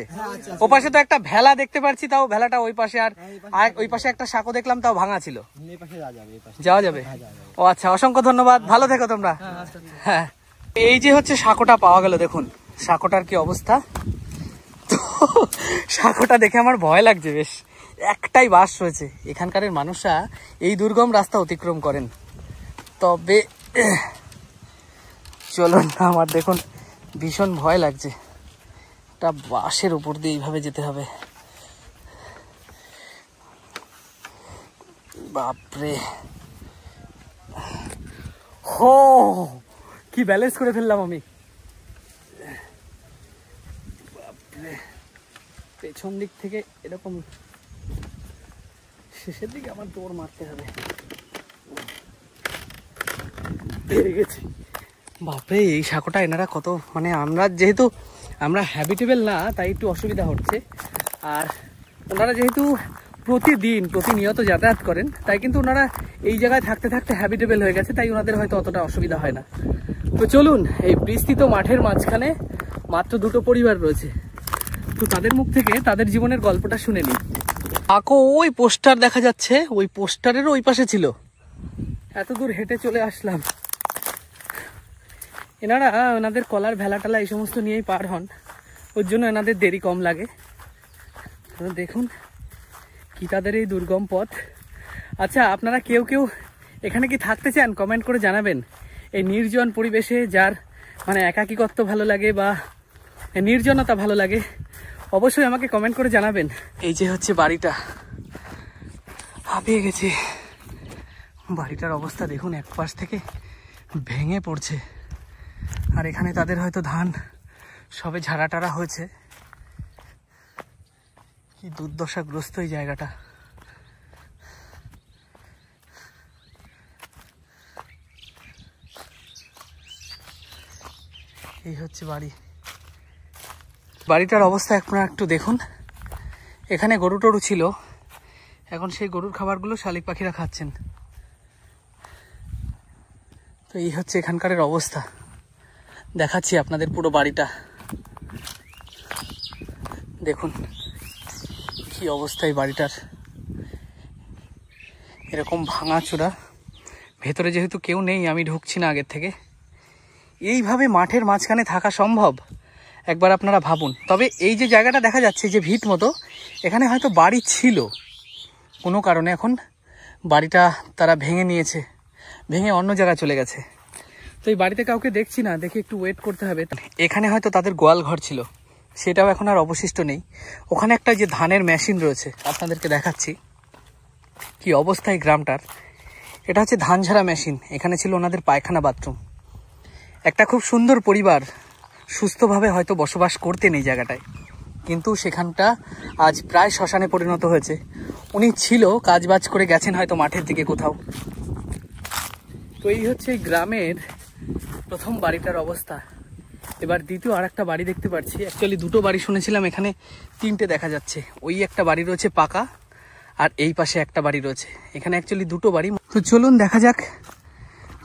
ও পাশে তো একটা ভেলা দেখতে পাচ্ছি, তাও ভেলাটা ওই পাশে, আর ওই পাশে একটা সাঁকো দেখলাম তাও ভাঙা ছিল। এই পাশে যাওয়া যাবে, এই পাশে যাওয়া যাবে? ও আচ্ছা, অসংখ্য ধন্যবাদ, ভালো থেকো তোমরা। হ্যাঁ, এই যে হচ্ছে সাঁকোটা পাওয়া গেল, দেখুন সাঁকোটার কি অবস্থা। তো সাঁকোটা দেখে আমার ভয় লাগছে বেশ, একটাই বাস রয়েছে। এখানকার মানুষরা এই দুর্গম রাস্তা অতিক্রম করেন। তবে চলুন, আমার দেখুন ভীষণ ভয় লাগছে, একটা বাসের উপর দিয়ে এইভাবে যেতে হবে। বাপরে, হো কি ব্যালেন্স করে ফেললাম আমি। বাপরে, পেছন দিক থেকে এরকম শেষের দিকে আমার দৌড় মারতে হবে। পেরে গেছি। বাপরে, এই সাঁকোটা এনারা কত মানে, আমরা যেহেতু আমরা হ্যাবিটেবল না তাই একটু অসুবিধা হচ্ছে, আর ওনারা যেহেতু প্রতিনিয়ত যাতায়াত করেন তাই কিন্তু ওনারা এই জায়গায় থাকতে থাকতে হ্যাবিটেবল হয়ে গেছে, তাই ওনাদের হয়তো অতটা অসুবিধা হয় না। তো চলুন, এই বিস্তৃত মাঠের মাঝখানে মাত্র 2টো পরিবার রয়েছে, তো তাদের মুখ থেকে তাদের জীবনের গল্পটা শুনে নিই। কাকো ওই পোস্টার দেখা যাচ্ছে, ওই পোস্টারেরও ওই পাশে ছিল, এত দূর হেঁটে চলে আসলাম। এনারা ওনাদের কলার ভেলাটালা এই সমস্ত নিয়েই পার হন, ওর জন্য এনাদের দেরি কম লাগে। দেখুন কি তাদের এই দুর্গম পথ। আচ্ছা, আপনারা কেউ কেউ এখানে কি থাকতে চান? কমেন্ট করে জানাবেন। এই নির্জন পরিবেশে যার মানে একাকিত্ব ভালো লাগে বা নির্জনতা ভালো লাগে, অবশ্যই আমাকে কমেন্ট করে জানাবেন। এই যে হচ্ছে বাড়িটা, হাঁপিয়ে গেছে। বাড়িটার অবস্থা দেখুন, এক পাশ থেকে ভেঙে পড়ছে। আর এখানে তাদের হয়তো ধান সবে ঝাড়া টাড়া হয়েছে। কি দুর্দশাগ্রস্ত এই জায়গাটা। এই হচ্ছে বাড়ি। বাড়িটার অবস্থা আপনারা একটু দেখুন। এখানে গরু টরু ছিল, এখন সেই গরুর খাবারগুলো শালিক পাখিরা খাচ্ছেন। তো এই হচ্ছে এখানকার অবস্থা। দেখাচ্ছি আপনাদের পুরো বাড়িটা দেখুন কি অবস্থা এই বাড়িটার। এরকম ভাঙাচোরা, ভেতরে যেহেতু কেউ নেই, আমি ঢুকছি না আগের থেকে। এইভাবে মাঠের মাঝখানে থাকা সম্ভব? একবার আপনারা ভাবুন। তবে এই যে জায়গাটা দেখা যাচ্ছে, যে ভিট মতো, এখানে হয়তো বাড়ি ছিল কোনো কারণে। এখন বাড়িটা তারা ভেঙে নিয়েছে, ভেঙে অন্য জায়গায় চলে গেছে। তো এই বাড়িতে কাউকে দেখছি না, দেখে একটু ওয়েট করতে হবে। এখানে হয়তো তাদের গোয়াল ঘর ছিল, সেটাও এখন আর অবশিষ্ট নেই। ওখানে একটা যে ধানের মেশিন রয়েছে, আপনাদেরকে দেখাচ্ছি কি অবস্থা এই গ্রামটার। এটা হচ্ছে ধান ঝাড়া মেশিন। এখানে ছিল ওনাদের পায়খানা, বাথরুম। একটা খুব সুন্দর পরিবার সুস্থভাবে হয়তো বসবাস করতেন এই জায়গাটায়, কিন্তু সেখানটা আজ প্রায় শ্মশানে পরিণত হয়েছে। উনি ছিল, কাজবাজ করে গেছেন হয়তো মাঠের দিকে কোথাও। তো এই হচ্ছে এই গ্রামের প্রথম বাড়িটার অবস্থা। এবার দ্বিতীয় আর একটা বাড়ি দেখতে পাচ্ছি। অ্যাকচুয়ালি দুটো বাড়ি শুনেছিলাম, এখানে তিনটে দেখা যাচ্ছে। ওই একটা বাড়ি রয়েছে পাকা, আর এই পাশে একটা বাড়ি রয়েছে। এখানে অ্যাকচুয়ালি দুটো বাড়ি। তো চলুন দেখা যাক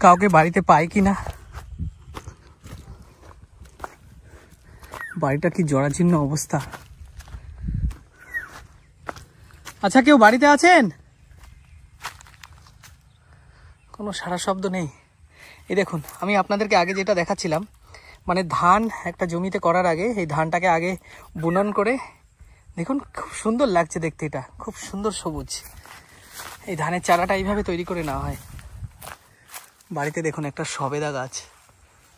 কাউকে বাড়িতে পাই কিনা। বাড়িটা কি জরাজীর্ণ অবস্থা। আচ্ছা, কেউ বাড়িতে আছেন? কোনো সারা শব্দ নেই। এই দেখুন, আমি আপনাদেরকে আগে যেটা দেখাচ্ছিলাম, মানে ধান একটা জমিতে করার আগে এই ধানটাকে আগে বুনন করে, দেখুন খুব সুন্দর লাগছে দেখতে। এটা খুব সুন্দর সবুজ। এই ধানের চারাটা এইভাবে তৈরি করে নেওয়া হয়। বাড়িতে দেখুন একটা সবেদা গাছ,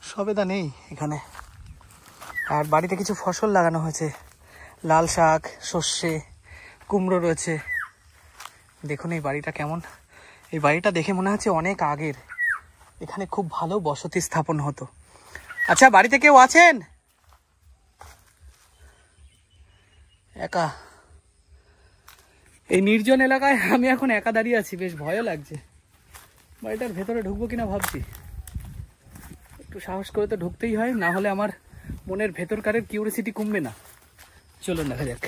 সবেদা নেই এখানে। আর বাড়িতে কিছু ফসল লাগানো হয়েছে, লাল শাক, সর্ষে, কুমড়ো রয়েছে। দেখুন এই বাড়িটা কেমন। এই বাড়িটা দেখে মনে হচ্ছে অনেক আগের, এখানে খুব ভালো বসতি স্থাপন হতো। আচ্ছা, বাড়িতে কেউ আছেন? একা এই নির্জন এলাকায় আমি এখন একা দাঁড়িয়ে আছি, বেশ ভয়ও লাগছে। বাড়িটার ভেতরে ঢুকবো কিনা ভাবছি। একটু সাহস করে তো ঢুকতেই হয়, না হলে আমার মনের ভেতরকারের কিউরিসিটি কমবে না। চলুন দেখা যাক।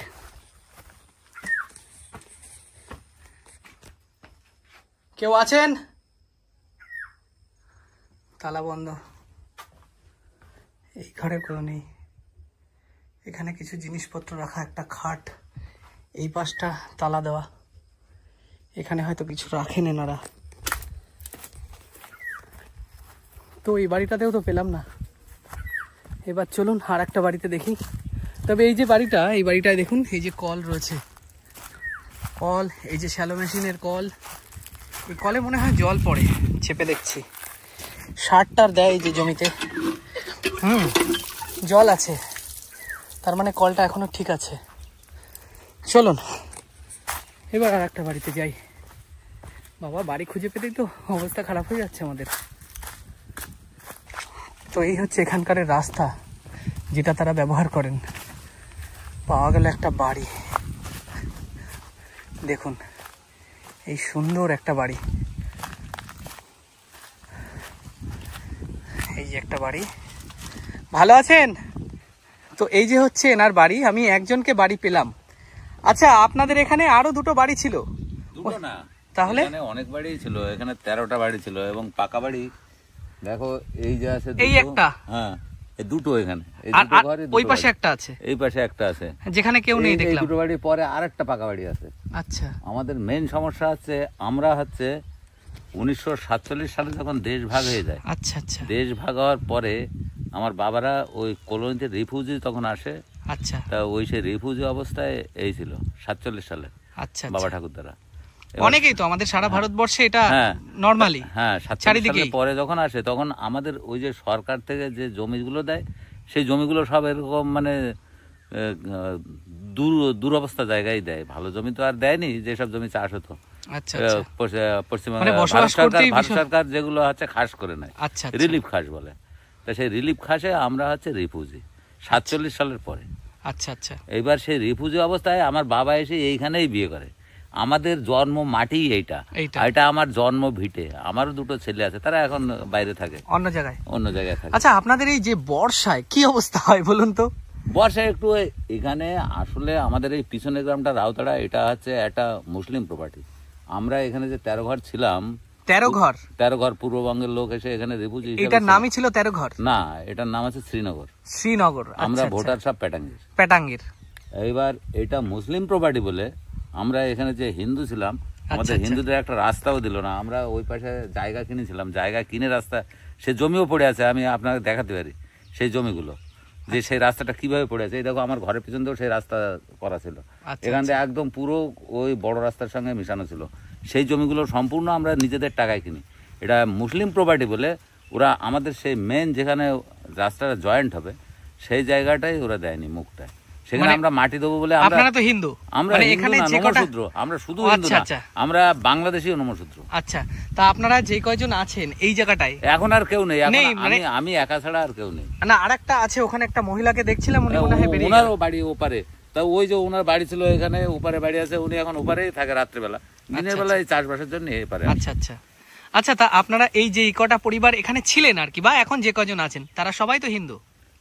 কেউ আছেন? তালা বন্ধ। এই ঘরে কেউ নেই। এখানে কিছু জিনিসপত্র রাখা, একটা খাট, এই পাশটা তালা দেওয়া। এখানে হয়তো কিছু রাখেন এনারা। তো এই বাড়িটাতেও তো পেলাম না। এবার চলুন আর একটা বাড়িতে দেখি। তবে এই যে বাড়িটা, এই বাড়িটায় দেখুন এই যে কল রয়েছে, কল, এই যে শ্যালো মেশিনের কল। এই কলে মনে হয় জল পড়ে, চেপে দেখছি। সারটার দেয় এই যে জমিতে, জল আছে, তার মানে কলটা এখনো ঠিক আছে। চলুন এবার আর একটা বাড়িতে যাই। বাবা, বাড়ি খুঁজে পেতেই তো অবস্থা খারাপ হয়ে যাচ্ছে আমাদের। তো এই হচ্ছে এখানকার রাস্তা যেটা তারা ব্যবহার করেন। পাওয়া গেল একটা বাড়ি। দেখুন এই সুন্দর একটা বাড়ি, এই যে একটা বাড়ি। ভালো আছেন? তো এই যে হচ্ছে এনার বাড়ি। আমি একজনকে বাড়ি পেলাম। আচ্ছা, আপনাদের এখানে আরো দুটো বাড়ি ছিল? দুটো না, তাহলে এখানে অনেক বাড়ি ছিল। এখানে 13টা বাড়ি ছিল এবং পাকা বাড়ি দেখো এই যে আছে এই একটা। হ্যাঁ, এই দুটো এখানে, এই আর দুটো ঘরে ওই পাশে একটা আছে, এই পাশে একটা আছে, যেখানে কেউ নেই এই দেখলাম। দুটো বাড়ি পরে আরেকটা পাকা বাড়ি আছে। আচ্ছা, আমাদের মেইন সমস্যা হচ্ছে আমরা 1947 সালে যখন দেশ ভাগ হয়ে যায়, আচ্ছা আচ্ছা দেশ ভাগ হওয়ার পরে আমার বাবারা ওই কলোনিতে রিফিউজি তখন আসে। আচ্ছা তা ওই সেই রিফিউজি অবস্থায় এই ছিল 47 সালে। আচ্ছা বাবা আচ্ছা। ঠাকুরদারা। অনেকেই তো আমাদের সারা ভারতবর্ষে এটা হ্যাঁ নরমালি। হ্যাঁ, চারিদিকেই। 47 পরে যখন আসে তখন আমাদের ওই যে সরকার থেকে যে জমিগুলো দেয় সেই জমিগুলো সব এরকম মানে দুরবস্থা জায়গায় দেয়, ভালো জমি তো আর দেয়নি, যেসব জমি চাষ হতো আচ্ছা আচ্ছা। পশ্চিমবঙ্গ মানে ভারত বসবাস সরকার করতেই ভারত ভীষণ- সরকার যেগুলো হচ্ছে খাস করে নেয়, আচ্ছা আচ্ছা। রিলিফ খাস বলে। তা সেই রিলিফ খাসে আমরা হচ্ছে রিফিউজি 47 সালের পরে। আচ্ছা আচ্ছা। এইবার সেই রিফিউজি অবস্থায় আমার বাবা এসে এইখানেই বিয়ে করে। আমাদের জন্ম মাটি এইটা, এইটা। এটা আমার জন্ম ভিটে। আমারও দুটো ছেলে আছে, তারা এখন বাইরে থাকে, অন্য জায়গায়। অন্য জায়গায় থাকে। আচ্ছা, আপনাদের এই যে বর্ষায় কি অবস্থা হয় বলুন তো? বর্ষায় একটু এখানে আসলে আমাদের এই পিছনের গ্রামটা রাউতাড়া, এটা হচ্ছে একটা মুসলিম প্রপার্টি। আমরা এখানে যে 13 ঘর ছিলাম, 13 ঘর? 13 ঘর পূর্ববঙ্গের লোক এসে এখানে রিফিউজি। এটার নামই ছিল 13 ঘর? না, এটার নাম আছে শ্রীনগর। শ্রীনগর। আমরা আচ্ছা, ভোটার আচ্ছা। সব প্যাটাঙ্গির। প্যাটাঙ্গির। এইবার এটা মুসলিম প্রপার্টি বলে আমরা এখানে যে হিন্দু ছিলাম, আমাদের আচ্ছা। হিন্দুদের একটা রাস্তাও দিল না। আমরা ওই পাশে জায়গা কিনেছিলাম, জায়গা কিনে রাস্তা, সে জমিও পড়ে আছে, আমি আপনাকে দেখাতে পারি সেই জমিগুলো, যে সেই রাস্তাটা কিভাবে পড়ে আছে। এই দেখো আমার ঘরের পিছন দিয়েও সেই রাস্তা করা ছিল, আচ্ছা, এখান থেকে একদম পুরো ওই বড় রাস্তার সঙ্গে মিশানো ছিল। সেই জমিগুলো সম্পূর্ণ আমরা নিজেদের টাকায় কিনি। এটা মুসলিম প্রপার্টি বলে ওরা আমাদের সেই মেন যেখানে রাস্তাটা জয়েন্ট হবে সেই জায়গাটাই ওরা দেয়নি, মুখটায়। সেখানে মানে আমরা মাটি দেবো বলে আপনারা তো হিন্দু? আমরা মানে হিন্দু এখানে না, যে কটা- নমশূদ্র। আমরা শুধু ও, হিন্দু আচ্ছা, না, আচ্ছা। আমরা বাংলাদেশীও নমশূদ্র। আচ্ছা, তা আপনারা যে কয়জন আছেন এই জায়গাটায়? এখন আর কেউ নেই, এখন নেই, মানে- আমি একা ছাড়া আর কেউ নেই। না, আরেকটা আছে ওখানে, একটা মহিলাকে দেখছিলাম, উনি মনে হয় বেরিয়ে গেল। ওনারও বাড়ি ওপারে। তা ওই যে ওনার বাড়ি ছিল এখানে, ওপারে বাড়ি আছে, উনি এখন ওপারেই থাকে রাত্রেবেলা, দিনের বেলা এই চাষবাসের জন্য এপারে। আচ্ছা আচ্ছা। আচ্ছা, তা আপনারা এই যে কটা পরিবার এখানে ছিলেন আর কি, বা এখন যে কজন আছেন, তারা সবাই তো হিন্দু?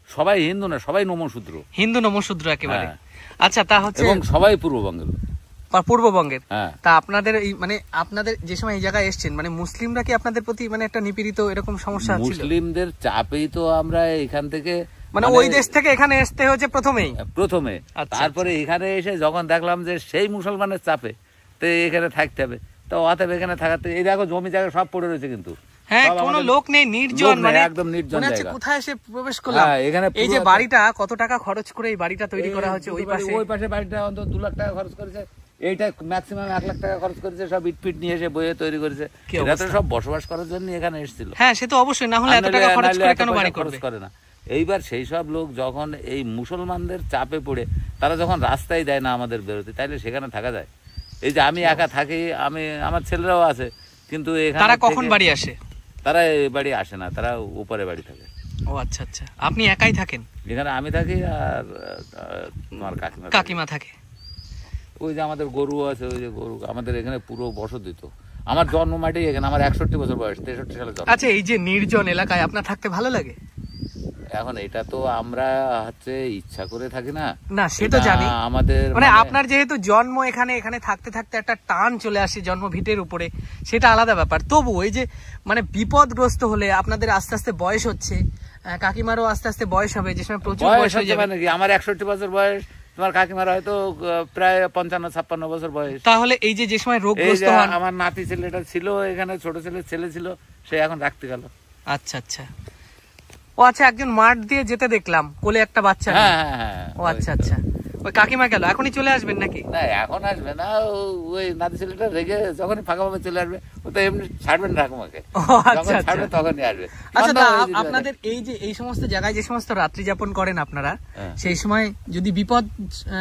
সবাই হিন্দু না, সবাই নমশূদ্র। হিন্দু নমশূদ্র একেবারে? হ্যাঁ। আচ্ছা, তা হচ্ছে এবং সবাই পূর্ববঙ্গের। পূর্ববঙ্গের। হ্যাঁ। তা আপনাদের এই মানে আপনাদের যে সময় এই জায়গায় এসেছেন, মানে মুসলিমরা কি আপনাদের প্রতি মানে একটা নিপীড়িত এরকম সমস্যা ছিল? মুসলিমদের চাপেই তো আমরা এখান থেকে মানে ওই দেশ থেকে এখানে আসতে হয়েছে প্রথমেই? প্রথমে। আচ্ছা, তারপরে এখানে এসে যখন দেখলাম যে সেই মুসলমানের চাপে তো এখানে থাকতে হবে, তো অতএব এখানে থাকাতে এই দেখো জমি জায়গা সব পড়ে রয়েছে, কিন্তু হ্যাঁ, সব কোনো আমাদের লোক নেই, নির্জন, লোক নেই, মানে একদম নির্জন মনে হচ্ছে জায়গা। কোথায় এসে প্রবেশ করলাম। হ্যাঁ, এখানে এই যে পুরো বাড়িটা কত টাকা খরচ করে এই বাড়িটা তৈরি করা হয়েছে? ওই পাশে ওই পাশে বাড়িটা অন্তত 2 লাখ টাকা খরচ করেছে, এইটা ম্যাক্সিমাম 1 লাখ টাকা খরচ করেছে, সব ইট ফিট নিয়ে এসে বইয়ে তৈরি করেছে। কি এটা তো অবস্থা? সব বসবাস করার জন্য এখানে এসেছিল। হ্যাঁ, সে তো অবশ্যই, না হলে এত টাকা খরচ করে কেন বাড়ি খরচ করবে? করে না। এইবার সেই সব লোক যখন এই মুসলমানদের চাপে পড়ে তারা যখন রাস্তায় দেয় না আমাদের বেরোতে, তাইলে সেখানে থাকা যায়? এই যে আমি একা থাকি, আমি আমার ছেলেরাও আছে, কিন্তু এখানে তারা কখন থেকে- বাড়ি আসে? তারা এই বাড়ি আসে না, তারা উপরে বাড়ি থাকে। ও আচ্ছা আচ্ছা। আপনি একাই থাকেন? এখানে আমি থাকি আর তোমার কাকিমা থাকে। কাকিমা থাকে? ওই যে আমাদের গরু আছে, ওই যে গরু, আমাদের এখানে পুরো বসতি। তো আমার জন্ম মাটি এখানে, আমার 61 বছর বয়স, 63 সালে জন্ম। আচ্ছা, এই যে নির্জন এলাকায় আপনার থাকতে ভালো লাগে? এখন এটা তো আমরা হচ্ছে ইচ্ছা করে থাকি না। না, সে তো এটা জানি। আমাদের মানে আপনার যেহেতু জন্ম এখানে, এখানে থাকতে থাকতে একটা টান চলে আসে জন্ম ভিটের উপরে, সেটা আলাদা ব্যাপার। তবু ওই যে মানে বিপদগ্রস্ত হলে আপনাদের আস্তে আস্তে বয়স হচ্ছে, কাকিমারও আস্তে আস্তে বয়স হবে, যে সময় প্রচুর বয়স বয়স হয়ে হচ্ছে যাবে। মানে কি, আমার 61 বছর বয়স, তোমার কাকিমার হয়তো প্রায় 55-56 বছর বয়স। তাহলে এই যে যে সময় এই রোগগ্রস্ত যে হন। আমার নাতি ছেলেটা ছিল এখানে, ছোট ছেলে ছিল, সে এখন রাখতে গেল। আচ্ছা আচ্ছা। ও আচ্ছা, একজন মাঠ দিয়ে যেতে দেখলাম, কোলে একটা বাচ্চা নিয়ে। হ্যাঁ হ্যাঁ হ্যাঁ। ও আচ্ছা আচ্ছা। ওই কাকিমা গেল, এখনই চলে আসবেন নাকি? না, এখন আসবে না, ওই নাতি ছেলেটা রেগে যখনই ফাঁকা ভাবে চলে আসবে, ও তো এমনি ছাড়বেন না ঠাকুমাকে, ও আচ্ছা যখন আচ্ছা। ছাড়বে তখনই আসবে। আচ্ছা, সন্ধ্যা তা হয়ে যেতে আপনাদের এই যে এই সমস্ত জায়গায় যে সমস্ত রাত্রি যাপন করেন আপনারা, হ্যাঁ। সেই সময় যদি বিপদ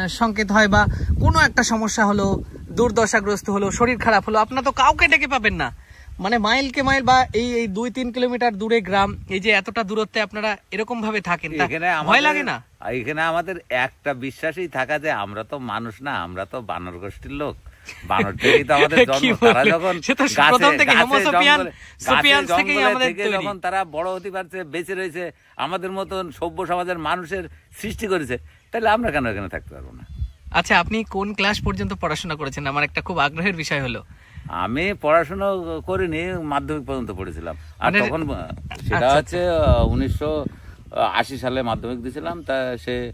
সংকেত হয় বা কোনো একটা সমস্যা হলো, দুর্দশাগ্রস্ত হলো, শরীর খারাপ হলো, আপনারা তো কাউকে ডেকে পাবেন না। মানে মাইলকে মাইল বা এই 2-3 কিলোমিটার দূরে গ্রাম, এই যে এতটা দূরত্বে আপনারা এরকম ভাবে থাকেন, তা এখানে ভয় লাগে না? এখানে আমাদের একটা বিশ্বাসই থাকা যে আমরা তো মানুষ না, আমরা তো বানর গোষ্ঠীর লোক। বানর থেকেই তো আমাদের জন্ম। কি তারা বললেন? যখন সে তো গাছে- প্রথম থেকে গাছে হোমো সাপিয়ান- জঙ্গলে- সাপিয়ান্স গাছে থেকেই জঙ্গলে আমাদের থেকে তৈরি। যখন তারা বড় হতে পারছে, বেঁচে রয়েছে, আমাদের মতন সভ্য সমাজের মানুষের সৃষ্টি করেছে, তাহলে আমরা কেন এখানে থাকতে পারবো না? আচ্ছা, আপনি কোন ক্লাস পর্যন্ত পড়াশোনা করেছেন? আমার একটা খুব আগ্রহের বিষয় হলো। আমি পড়াশোনা করিনি, মাধ্যমিক পর্যন্ত পড়েছিলাম। আর মানে- তখন সেটা আচ্ছা, হচ্ছে 1980 সালে মাধ্যমিক দিয়েছিলাম। তা সে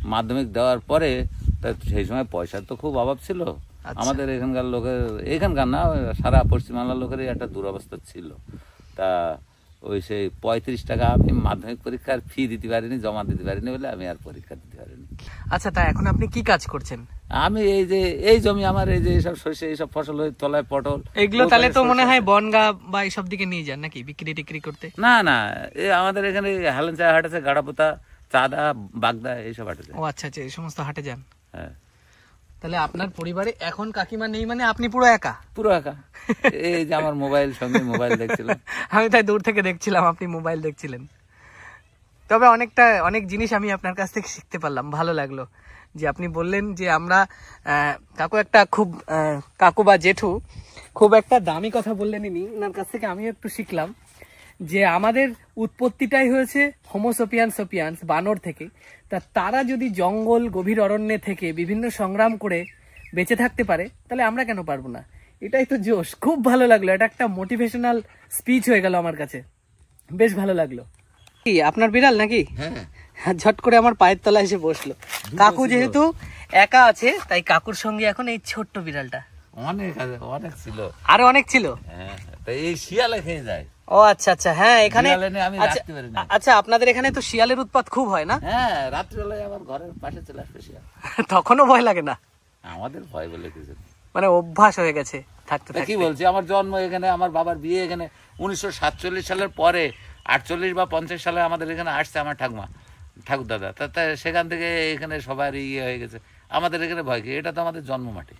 মাধ্যমিক দেওয়ার পরে তা সেই সময় পয়সার তো খুব অভাব ছিল। আচ্ছা। আমাদের এখানকার লোকের, এখানকার না, সারা পশ্চিমবাংলার লোকেরই একটা দুরবস্থা ছিল। তা ওই সেই 35 টাকা আমি মাধ্যমিক পরীক্ষার ফি দিতে পারিনি, জমা দিতে পারিনি বলে আমি আর পরীক্ষা দিতে পারিনি। আচ্ছা, তা এখন আপনি কি কাজ করছেন? আমি এই যে এই জমি আমার, এই যে এইসব শস্য, এইসব ফসল, তলায় পটল, এগুলো তাহলে তো মনে হয় বনগা বা এইসব দিকে নিয়ে যান নাকি বিক্রি টিক্রি করতে? না না, আমাদের এখানে হেলেঞ্চা হাট আছে, গাড়াপোতা, চাঁদা, বাগদা, এইসব হাট আছে। ও আচ্ছা আচ্ছা, এই সমস্ত হাটে যান। হ্যাঁ। তাহলে আপনার পরিবারে এখন কাকিমা নেই মানে আপনি পুরো একা? পুরো একা। এই যে আমার মোবাইল, সঙ্গে মোবাইল দেখছিলাম। আমি তাই দূর থেকে দেখছিলাম আপনি মোবাইল দেখছিলেন। তবে অনেক জিনিস আমি আপনার কাছ থেকে শিখতে পারলাম, ভালো লাগলো যে আপনি বললেন যে আমরা কাকু বা জেঠু খুব একটা দামি কথা বললেন ইনি, ওনার কাছ থেকে আমিও একটু শিখলাম যে আমাদের উৎপত্তিটাই হয়েছে হোমোসোপিয়ান্স বানর থেকে। তারা যদি জঙ্গল গভীর অরণ্যে থেকে বিভিন্ন সংগ্রাম করে বেঁচে থাকতে পারে, তাহলে আমরা কেন পারবো না? এটাই তো জোশ। খুব ভালো লাগলো, এটা একটা মোটিভেশনাল স্পিচ হয়ে গেল আমার কাছে, বেশ ভালো লাগলো। কি আপনার বিড়াল নাকি? হ্যাঁ, ঝট করে আমার পায়ের তলায় এসে বসলো। কাকু যেহেতু একা আছে তাই কাকুর সঙ্গে এখন এই ছোট্ট বিড়ালটা। অনেক ছিল, আরো অনেক ছিল। হ্যাঁ, এই শিয়ালে খেয়ে যায়। ও আচ্ছা আচ্ছা, হ্যাঁ এখানে আমি রাখতে পারি না। আচ্ছা, আপনাদের এখানে তো শিয়ালের উৎপাত খুব হয় না? হ্যাঁ, রাত্রিবেলায় আমার ঘরের পাশে চলে আসবে শিয়াল। তখনও ভয় লাগে না? আমাদের ভয় বলে কিছু নেই, মানে অভ্যাস হয়ে গেছে থাকতে থাকতে। কি বলছি, আমার জন্ম এখানে, আমার বাবার বিয়ে এখানে 1947 সালের পরে 48 বা 50 সালে আমাদের এখানে আসছে আমার ঠাকুর দাদা। তা সেখান থেকে এখানে সবার ইয়ে হয়ে গেছে, আমাদের এখানে ভয় কি? এটা তো আমাদের জন্ম মাটি।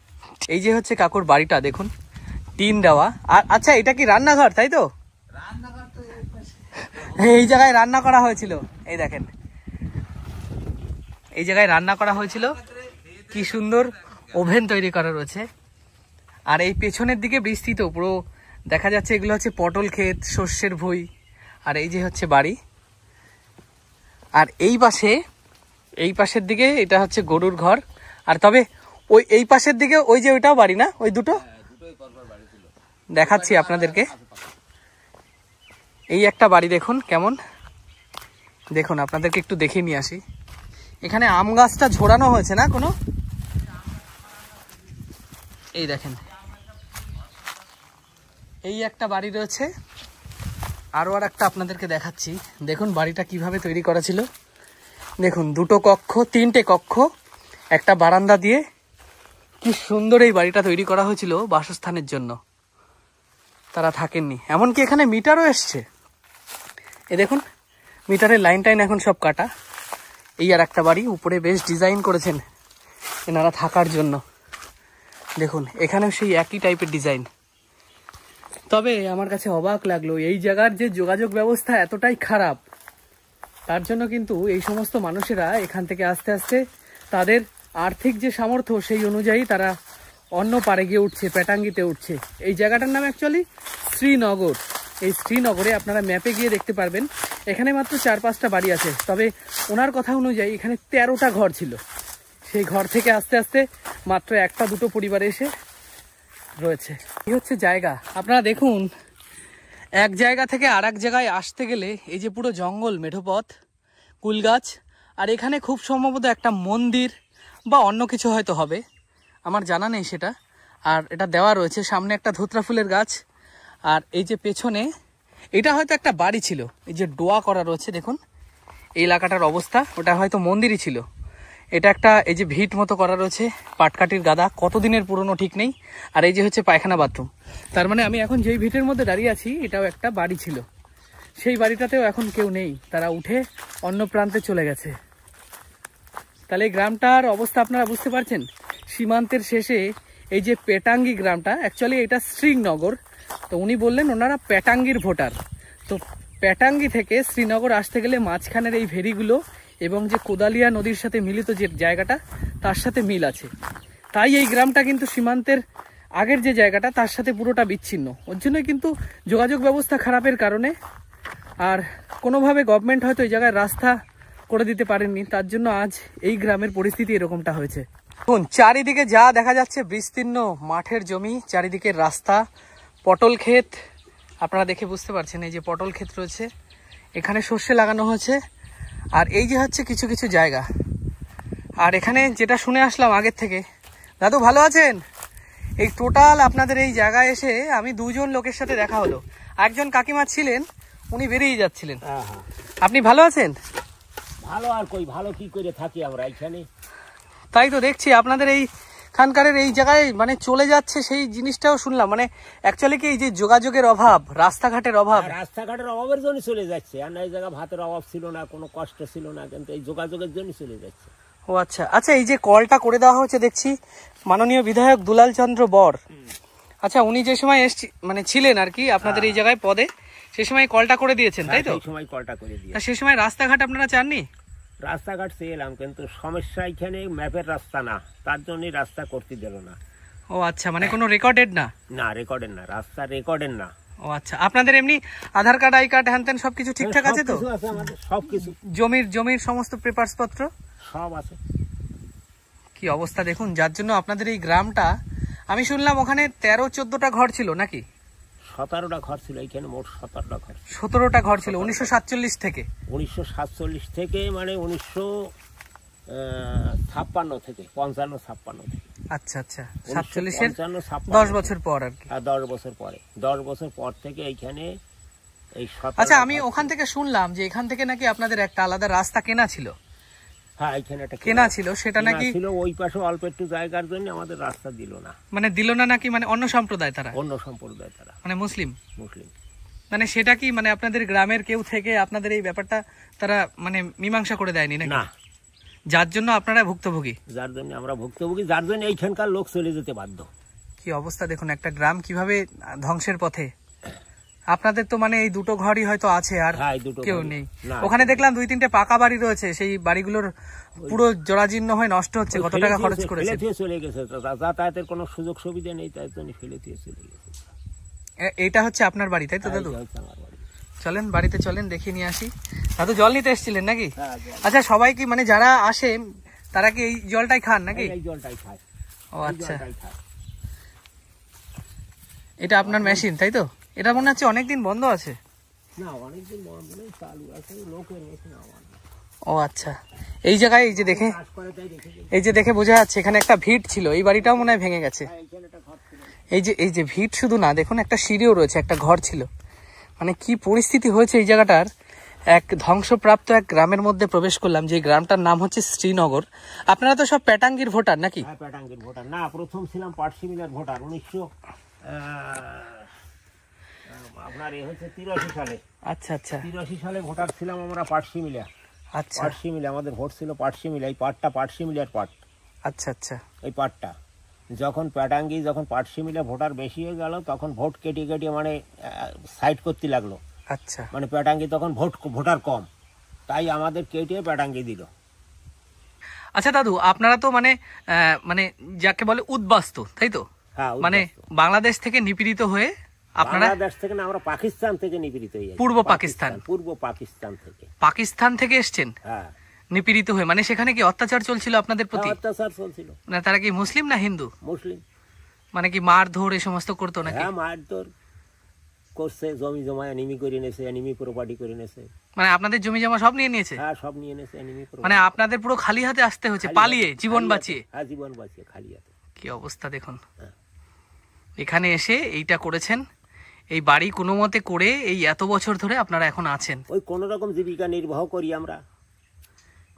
এই যে হচ্ছে কাকুর বাড়িটা, দেখুন টিন দেওয়া। আর আচ্ছা, এটা কি রান্নাঘর তাই তো? এই জায়গায় রান্না করা হয়েছিল, এই দেখেন এই জায়গায় রান্না করা হয়েছিল। কি সুন্দর ওভেন তৈরি করা রয়েছে। আর এই পেছনের দিকে বিস্তৃত পুরো দেখা যাচ্ছে, এগুলো হচ্ছে পটল ক্ষেত, শস্যের ভুঁই। আর এই যে হচ্ছে বাড়ি। আর এই পাশের দিকে এটা হচ্ছে গরুর ঘর। আর তবে এই পাশের দিকে ওই যে ওইটাও বাড়ি না? ওই দুটো দেখাচ্ছি আপনাদেরকে। এই একটা বাড়ি দেখুন কেমন, দেখুন আপনাদেরকে একটু দেখিয়ে নিয়ে আসি। এখানে আম গাছটা ঝোড়ানো হয়েছে না কোনো? এই দেখেন, এই একটা বাড়ি রয়েছে। আরো আর একটা আপনাদেরকে দেখাচ্ছি। দেখুন বাড়িটা কিভাবে তৈরি করা ছিল। দেখুন, 2টো কক্ষ, 3টে কক্ষ, একটা বারান্দা দিয়ে কি সুন্দর এই বাড়িটা তৈরি করা হয়েছিল বাসস্থানের জন্য। তারা থাকেননি, এমনকি এখানে মিটারও এসছে। এ দেখুন, মিটারের লাইন টাইন এখন সব কাটা। এই আর একটা বাড়ি, উপরে বেশ ডিজাইন করেছেন এনারা থাকার জন্য। দেখুন এখানেও সেই একই টাইপের ডিজাইন। তবে আমার কাছে অবাক লাগলো, এই জায়গার যে যোগাযোগ ব্যবস্থা এতটাই খারাপ, তার জন্য কিন্তু এই সমস্ত মানুষেরা এখান থেকে আস্তে আস্তে তাদের আর্থিক যে সামর্থ্য সেই অনুযায়ী তারা অন্য পাড়ে গিয়ে উঠছে, পেটাঙ্গিতে উঠছে। এই জায়গাটার নাম অ্যাকচুয়ালি শ্রীনগর। এই শ্রীনগরে আপনারা ম্যাপে গিয়ে দেখতে পারবেন, এখানে মাত্র 4-5টা বাড়ি আছে। তবে ওনার কথা অনুযায়ী এখানে 13টা ঘর ছিল। সেই ঘর থেকে আস্তে আস্তে মাত্র 1-2টো পরিবার এসে রয়েছে। এই হচ্ছে জায়গা। আপনারা দেখুন, এক জায়গা থেকে আর এক জায়গায় আসতে গেলে এই যে পুরো জঙ্গল, মেঠোপথ, কুল গাছ, আর এখানে খুব সম্ভবত একটা মন্দির বা অন্য কিছু হয়তো হবে, আমার জানা নেই সেটা। আর এটা দেওয়া রয়েছে, সামনে একটা ধুতরা ফুলের গাছ। আর এই যে পেছনে এটা হয়তো একটা বাড়ি ছিল, এই যে ডোয়া করা রয়েছে দেখুন এই এলাকাটার অবস্থা, ওটা হয়তো মন্দিরই ছিল। এটা একটা এই যে ভিট মতো করা রয়েছে, পাটকাঠির গাদা, কতদিনের পুরনো ঠিক নেই। আর এই যে হচ্ছে পায়খানা বাথরুম। তার মানে আমি এখন যেই ভিটের মধ্যে দাঁড়িয়ে আছি এটাও একটা বাড়ি ছিল। সেই বাড়িটাতেও এখন কেউ নেই, তারা উঠে অন্য প্রান্তে চলে গেছে। তাহলে এই গ্রামটার অবস্থা আপনারা বুঝতে পারছেন। সীমান্তের শেষে এই যে পেটাঙ্গি গ্রামটা, অ্যাকচুয়ালি এটা শ্রীনগর। তো উনি বললেন ওনারা পেটাঙ্গির ভোটার। তো পেটাঙ্গি থেকে শ্রীনগর আসতে গেলে মাঝখানের এই ভেরিগুলো এবং যে কোদালিয়া নদীর সাথে মিলিত যে জায়গাটা, তার সাথে মিল আছে। তাই এই গ্রামটা কিন্তু সীমান্তের আগের যে জায়গাটা তার সাথে পুরোটা বিচ্ছিন্ন। ওর জন্যই কিন্তু যোগাযোগ ব্যবস্থা খারাপের কারণে, আর কোনোভাবে গভর্নমেন্ট হয়তো এই জায়গায় রাস্তা করে দিতে পারেননি, তার জন্য আজ এই গ্রামের পরিস্থিতি এরকমটা হয়েছে। দেখুন চারিদিকে যা দেখা যাচ্ছে, বিস্তীর্ণ মাঠের জমি, চারিদিকে রাস্তা, পটল ক্ষেত, আপনারা দেখে বুঝতে পারছেন এই যে পটল ক্ষেত রয়েছে, এখানে সর্ষে লাগানো হয়েছে। আর এই যে হচ্ছে কিছু কিছু জায়গা। আর এখানে যেটা শুনে আসলাম আগের থেকে, দাদু ভালো আছেন? এই টোটাল আপনাদের এই জায়গায় এসে আমি 2জন লোকের সাথে দেখা হলো। একজন কাকিমা ছিলেন, উনি বেরিয়ে যাচ্ছিলেন। আপনি ভালো আছেন? ভালো আর কই, ভালো কি করে থাকি আমরা এখানে। তাই তো দেখছি আপনাদের এই খানকারের এই জায়গায় মানে চলে যাচ্ছে, সেই জিনিসটাও শুনলাম। মানে অ্যাকচুয়ালি কি এই যে যোগাযোগের অভাব, রাস্তাঘাটের অভাব, রাস্তাঘাটের অভাবের জন্য চলে যাচ্ছে। আর এই জায়গা ভাতের অভাব ছিল না, কোনো কষ্ট ছিল না, কিন্তু এই যোগাযোগের জন্য চলে যাচ্ছে। ও আচ্ছা আচ্ছা, এই যে কলটা করে দেওয়া হচ্ছে দেখছি মাননীয় বিধায়ক দুলাল চন্দ্র বর, আচ্ছা উনি যে সময় মানে ছিলেন আর কি আপনাদের এই জায়গায় পদে, সে সময় কলটা করে দিয়েছেন তাই তো? সেই সময় কলটা করে দিয়ে। সে সময় রাস্তাঘাট আপনারা চাননি? রাস্তাঘাট চেয়েলাম, কিন্তু সমস্যা এখানে ম্যাপের রাস্তা না, তার জন্যই রাস্তা করতে দিল না। ও আচ্ছা, মানে কোনো রেকর্ডেড না? না রেকর্ডের না, রাস্তা রেকর্ডের না। ও আচ্ছা, আপনাদের এমনি আধার কার্ড, আই কার্ড, হ্যান ত্যান সবকিছু ঠিকঠাক আছে তো? সবকিছু, জমির সমস্ত পেপারস পত্র সব আছে। কি অবস্থা দেখুন, যার জন্য আপনাদের এই গ্রামটা, আমি শুনলাম ওখানে 13-14টা ঘর ছিল নাকি? 17টা ঘর ছিল এখানে, মোট 17টা ঘর। 17টা ঘর ছিল 1947 থেকে? 1947 থেকে, মানে 1956 থেকে, 55-56 থেকে। আচ্ছা আচ্ছা, 47-এর 10 বছর পর আর কি। 10 বছর পরে, 10 বছর পর থেকে এইখানে এই 17। আচ্ছা, আমি ওখান থেকে শুনলাম যে এখান থেকে নাকি আপনাদের একটা আলাদা রাস্তা কেনা ছিল। হ্যাঁ, এখানে একটা কেনা ছিল, সেটা নাকি ছিল ওই পাশে অল্প একটু জায়গার জন্য আমাদের রাস্তা দিল না। মানে দিল না নাকি? মানে অন্য সম্প্রদায় তারা? অন্য সম্প্রদায় তারা, মানে মুসলিম। মানে সেটা কি মানে আপনাদের গ্রামের কেউ থেকে আপনাদের এই ব্যাপারটা তারা মানে মীমাংসা করে দেয়নি নাকি? না, যার জন্য আপনারা ভুক্তভোগী? যার জন্য আমরা ভুক্তভোগী, যার জন্য এইখানকার লোক চলে যেতে বাধ্য। কি অবস্থা দেখুন, একটা গ্রাম কিভাবে ধ্বংসের পথে। আপনাদের তো মানে এই দুটো ঘরই হয়তো আছে, আর কেউ নেই। ওখানে দেখলাম 2-3টে পাকা বাড়ি রয়েছে, সেই বাড়িগুলোর পুরো জরাজীর্ণ হয়ে নষ্ট হচ্ছে। কত টাকা খরচ করেছে? চলে গেছে, যাতায়াতের কোনো সুযোগ সুবিধা নেই, তাই জন্য ফেলে দিয়ে চলে গেছে। এইটা হচ্ছে আপনার বাড়ি তাই তো দাদু? চলেন বাড়িতে চলেন, দেখিয়ে নিয়ে আসি। দাদু জল নিতে এসেছিলেন নাকি? আচ্ছা, সবাই কি মানে যারা আসে তারা কি এই জলটাই খান নাকি? এই জলটাই খায়। ও আচ্ছা, এটা আপনার মেশিন তাই তো? এটা মনে হচ্ছে অনেকদিন বন্ধ আছে। না, অনেকদিন বন্ধ নেই, চালু আছে, লোকের মেশিন আমার। ও আচ্ছা, এই জায়গায় এই যে দেখে বোঝা যাচ্ছে এখানে একটা ভিট ছিল, এই বাড়িটাও মনে হয় ভেঙে গেছে। এই যে ভিট শুধু না, দেখুন একটা সিঁড়িও রয়েছে, একটা ঘর ছিল। মানে কি পরিস্থিতি হয়েছে এই জায়গাটার। এক ধ্বংসপ্রাপ্ত এক গ্রামের মধ্যে প্রবেশ করলাম, যে গ্রামটার নাম হচ্ছে শ্রীনগর। আপনারা তো সব প্যাটাঙ্গির ভোটার নাকি? হ্যাঁ, প্যাটাঙ্গির ভোটার না, প্রথম ছিলাম পাটশিমিলার ভোটার। 1983 সালে। আচ্ছা আচ্ছা, 83 সালে ভোটার ছিলাম আমরা পাটশিমিলা। আচ্ছা, পাটশিমিলা আমাদের ভোট ছিল, পাটশিমিলা। এই পাটটা পাটশিমিলার পাট। আচ্ছা আচ্ছা, এই পাটটা যখন প্যাটাঙ্গি, যখন পাটশিমিলা ভোটার বেশি হয়ে গেল, তখন ভোট কেটে কেটে মানে সাইড করতে লাগলো। আচ্ছা, মানে প্যাটাঙ্গি তখন ভোটার কম, তাই আমাদের কেটে প্যাটাঙ্গি দিল। আচ্ছা দাদু, আপনারা তো মানে মানে যাকে বলে উদ্বাস্তু তাই তো? হ্যাঁ, মানে বাংলাদেশ থেকে নিপীড়িত হয়ে আপনারা? বাংলাদেশ থেকে না, আমরা পাকিস্তান থেকে নিপীড়িত হয়ে। পূর্ব পাকিস্তান থেকে? পাকিস্তান থেকে এসছেন? হ্যাঁ, নিপীড়িত হয়ে। মানে সেখানে কি অত্যাচার চলছিল আপনাদের প্রতি? অত্যাচার চলছিল। না, তারা কি মুসলিম না হিন্দু? মুসলিম। মানে কি মারধর এই সমস্ত করতো নাকি? হ্যাঁ, মারধর করছে, জমি জমায় এনিমি করে নিয়েছে, এনিমি প্রপার্টি করে নিয়েছে। মানে আপনাদের জমি জমা সব নিয়ে নিয়েছে? হ্যাঁ, সব নিয়ে নিয়েছে, এনিমি। মানে আপনাদের পুরো খালি হাতে আসতে হয়েছে, পালিয়ে, জীবন বাঁচিয়ে? হ্যাঁ, জীবন বাঁচিয়ে, খালি হাতে। কি অবস্থা দেখুন। এখানে এসে এইটা করেছেন, এই বাড়ি কোনো মতে করে এই এত বছর ধরে আপনারা এখন আছেন। ওই কোন রকম জীবিকা নির্বাহ করি আমরা,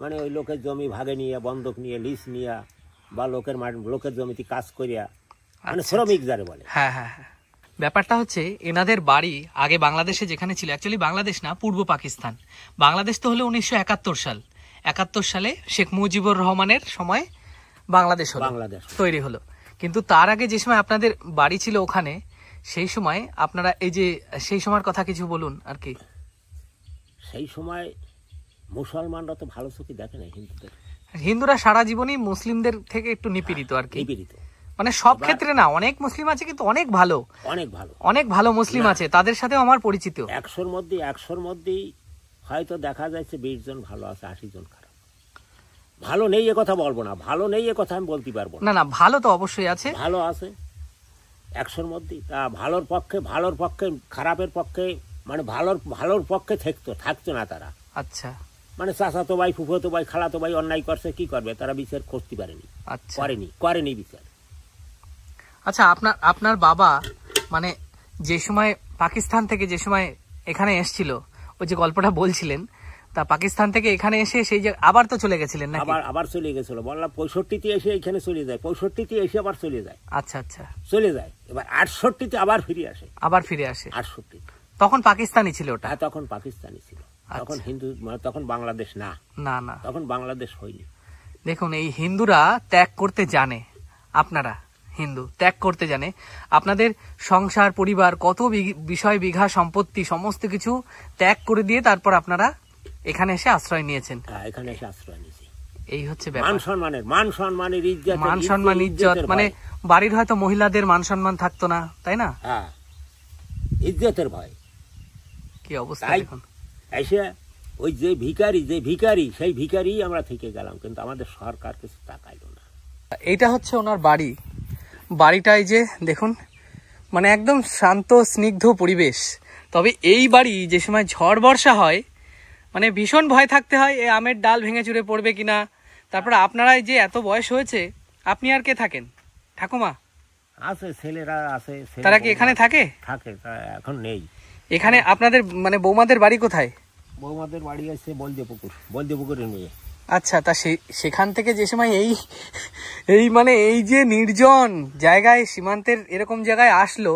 মানে ওই লোকের জমি ভাগে নিয়ে, বন্ধক নিয়ে, লিজ নিয়ে, বা লোকের জমিতে কাজ করিয়া, মানে শ্রমিক যারে বলে। হ্যাঁ হ্যাঁ হ্যাঁ, ব্যাপারটা হচ্ছে এনাদের বাড়ি আগে বাংলাদেশে যেখানে ছিল, অ্যাকচুয়ালি বাংলাদেশ না, পূর্ব পাকিস্তান। বাংলাদেশ তো হলো 1971 সাল। 71 সালে শেখ মুজিবুর রহমানের সময় বাংলাদেশ তৈরি হলো। কিন্তু তার আগে যে সময় আপনাদের বাড়ি ছিল ওখানে, সেই সময় আপনারা এই যে সেই সময়ের কথা কিছু বলুন আর কি। সেই সময় মুসলমানরা তো ভালো চোখে দেখে না হিন্দুদের। হিন্দুরা সারা জীবনই মুসলিমদের থেকে একটু নিপীড়িত আর কি। নিপীড়িত মানে সব ক্ষেত্রে না, অনেক মুসলিম আছে কিন্তু অনেক ভালো, অনেক ভালো মুসলিম আছে, তাদের সাথেও আমার পরিচিত। 100-র মধ্যেই হয়তো দেখা যাচ্ছে 20 জন ভালো আছে, 80 জন খারাপ। ভালো নেই এ কথা বলবো না, ভালো নেই এ কথা আমি বলতে পারবো না। না, ভালো তো অবশ্যই আছে, ভালো আছে 100-র মধ্যেই। তা ভালোর পক্ষে খারাপের পক্ষে, মানে ভালোর পক্ষে থাকতো না তারা। আচ্ছা, মানে চাচাতো ভাই, ফুফাতো ভাই, খালাতো ভাই অন্যায় করছে, কি করবে তারা? বিচার করতে পারেনি, করেনি বিচার। আচ্ছা, আপনার বাবা মানে যে সময় পাকিস্তান থেকে যে সময় এখানে এসেছিল, ওই যে গল্পটা বলছিলেন, তা পাকিস্তান থেকে এখানে এসে সেই যে আবার তো চলে গেছিলেন নাকি? আবার চলে গেছিল, বললাম 65-তে এসে এখানে চলে যায়, 65-তে এসে আবার চলে যায়। আচ্ছা আচ্ছা, চলে যায়, এবার 68-তে আবার ফিরে আসে। 68 তখন পাকিস্তানি ছিল ওটা? হ্যাঁ, তখন পাকিস্তানি ছিল, তখন হিন্দু, তখন বাংলাদেশ না, না তখন বাংলাদেশ হয়নি। দেখুন, এই হিন্দুরা ত্যাগ করতে জানে, আপনারা হিন্দু ত্যাগ করতে জানে। আপনাদের সংসার, পরিবার, কত বিষয়, বিঘা সম্পত্তি, সমস্ত কিছু ত্যাগ করে দিয়ে তারপর আপনারা এখানে এসে আশ্রয় নিয়েছেন। হ্যাঁ, এখানে এসে আশ্রয় নিয়েছি। এই হচ্ছে মান সম্মানের ইজ্জত, মান সম্মান, ইজ্জত, মানে বাড়ির হয়তো মহিলাদের মান সম্মান থাকতো না, তাই না? হ্যাঁ, ইজ্জতের ভয়। কি অবস্থা দেখুন। এসে ওই যে ভিখারি সেই ভিখারি আমরা থেকে গেলাম, কিন্তু আমাদের সরকার কিছু তাকাইলো না। এইটা হচ্ছে ওনার বাড়ি। বাড়িটাই যে দেখুন, মানে একদম শান্ত স্নিগ্ধ পরিবেশ। তবে এই বাড়ি যে সময় ঝড় বর্ষা হয়, মানে ভীষণ ভয় থাকতে হয়, এই আমের ডাল ভেঙে চুরে পড়বে কিনা। তারপরে আপনারাই যে এত বয়স হয়েছে, আপনি আর কে থাকেন? ঠাকুমা আছে, ছেলেরা আছে। তারা কি এখানে থাকে? থাকে, এখন নেই এখানে। আপনাদের মানে বৌমাদের বাড়ি কোথায়? বৌমাদের বাড়ি আছে বলদেপুকুরে নিয়ে। আচ্ছা, তা সেখান থেকে যে সময় এই মানে এই যে নির্জন জায়গায়, সীমান্তের এরকম জায়গায় আসলো,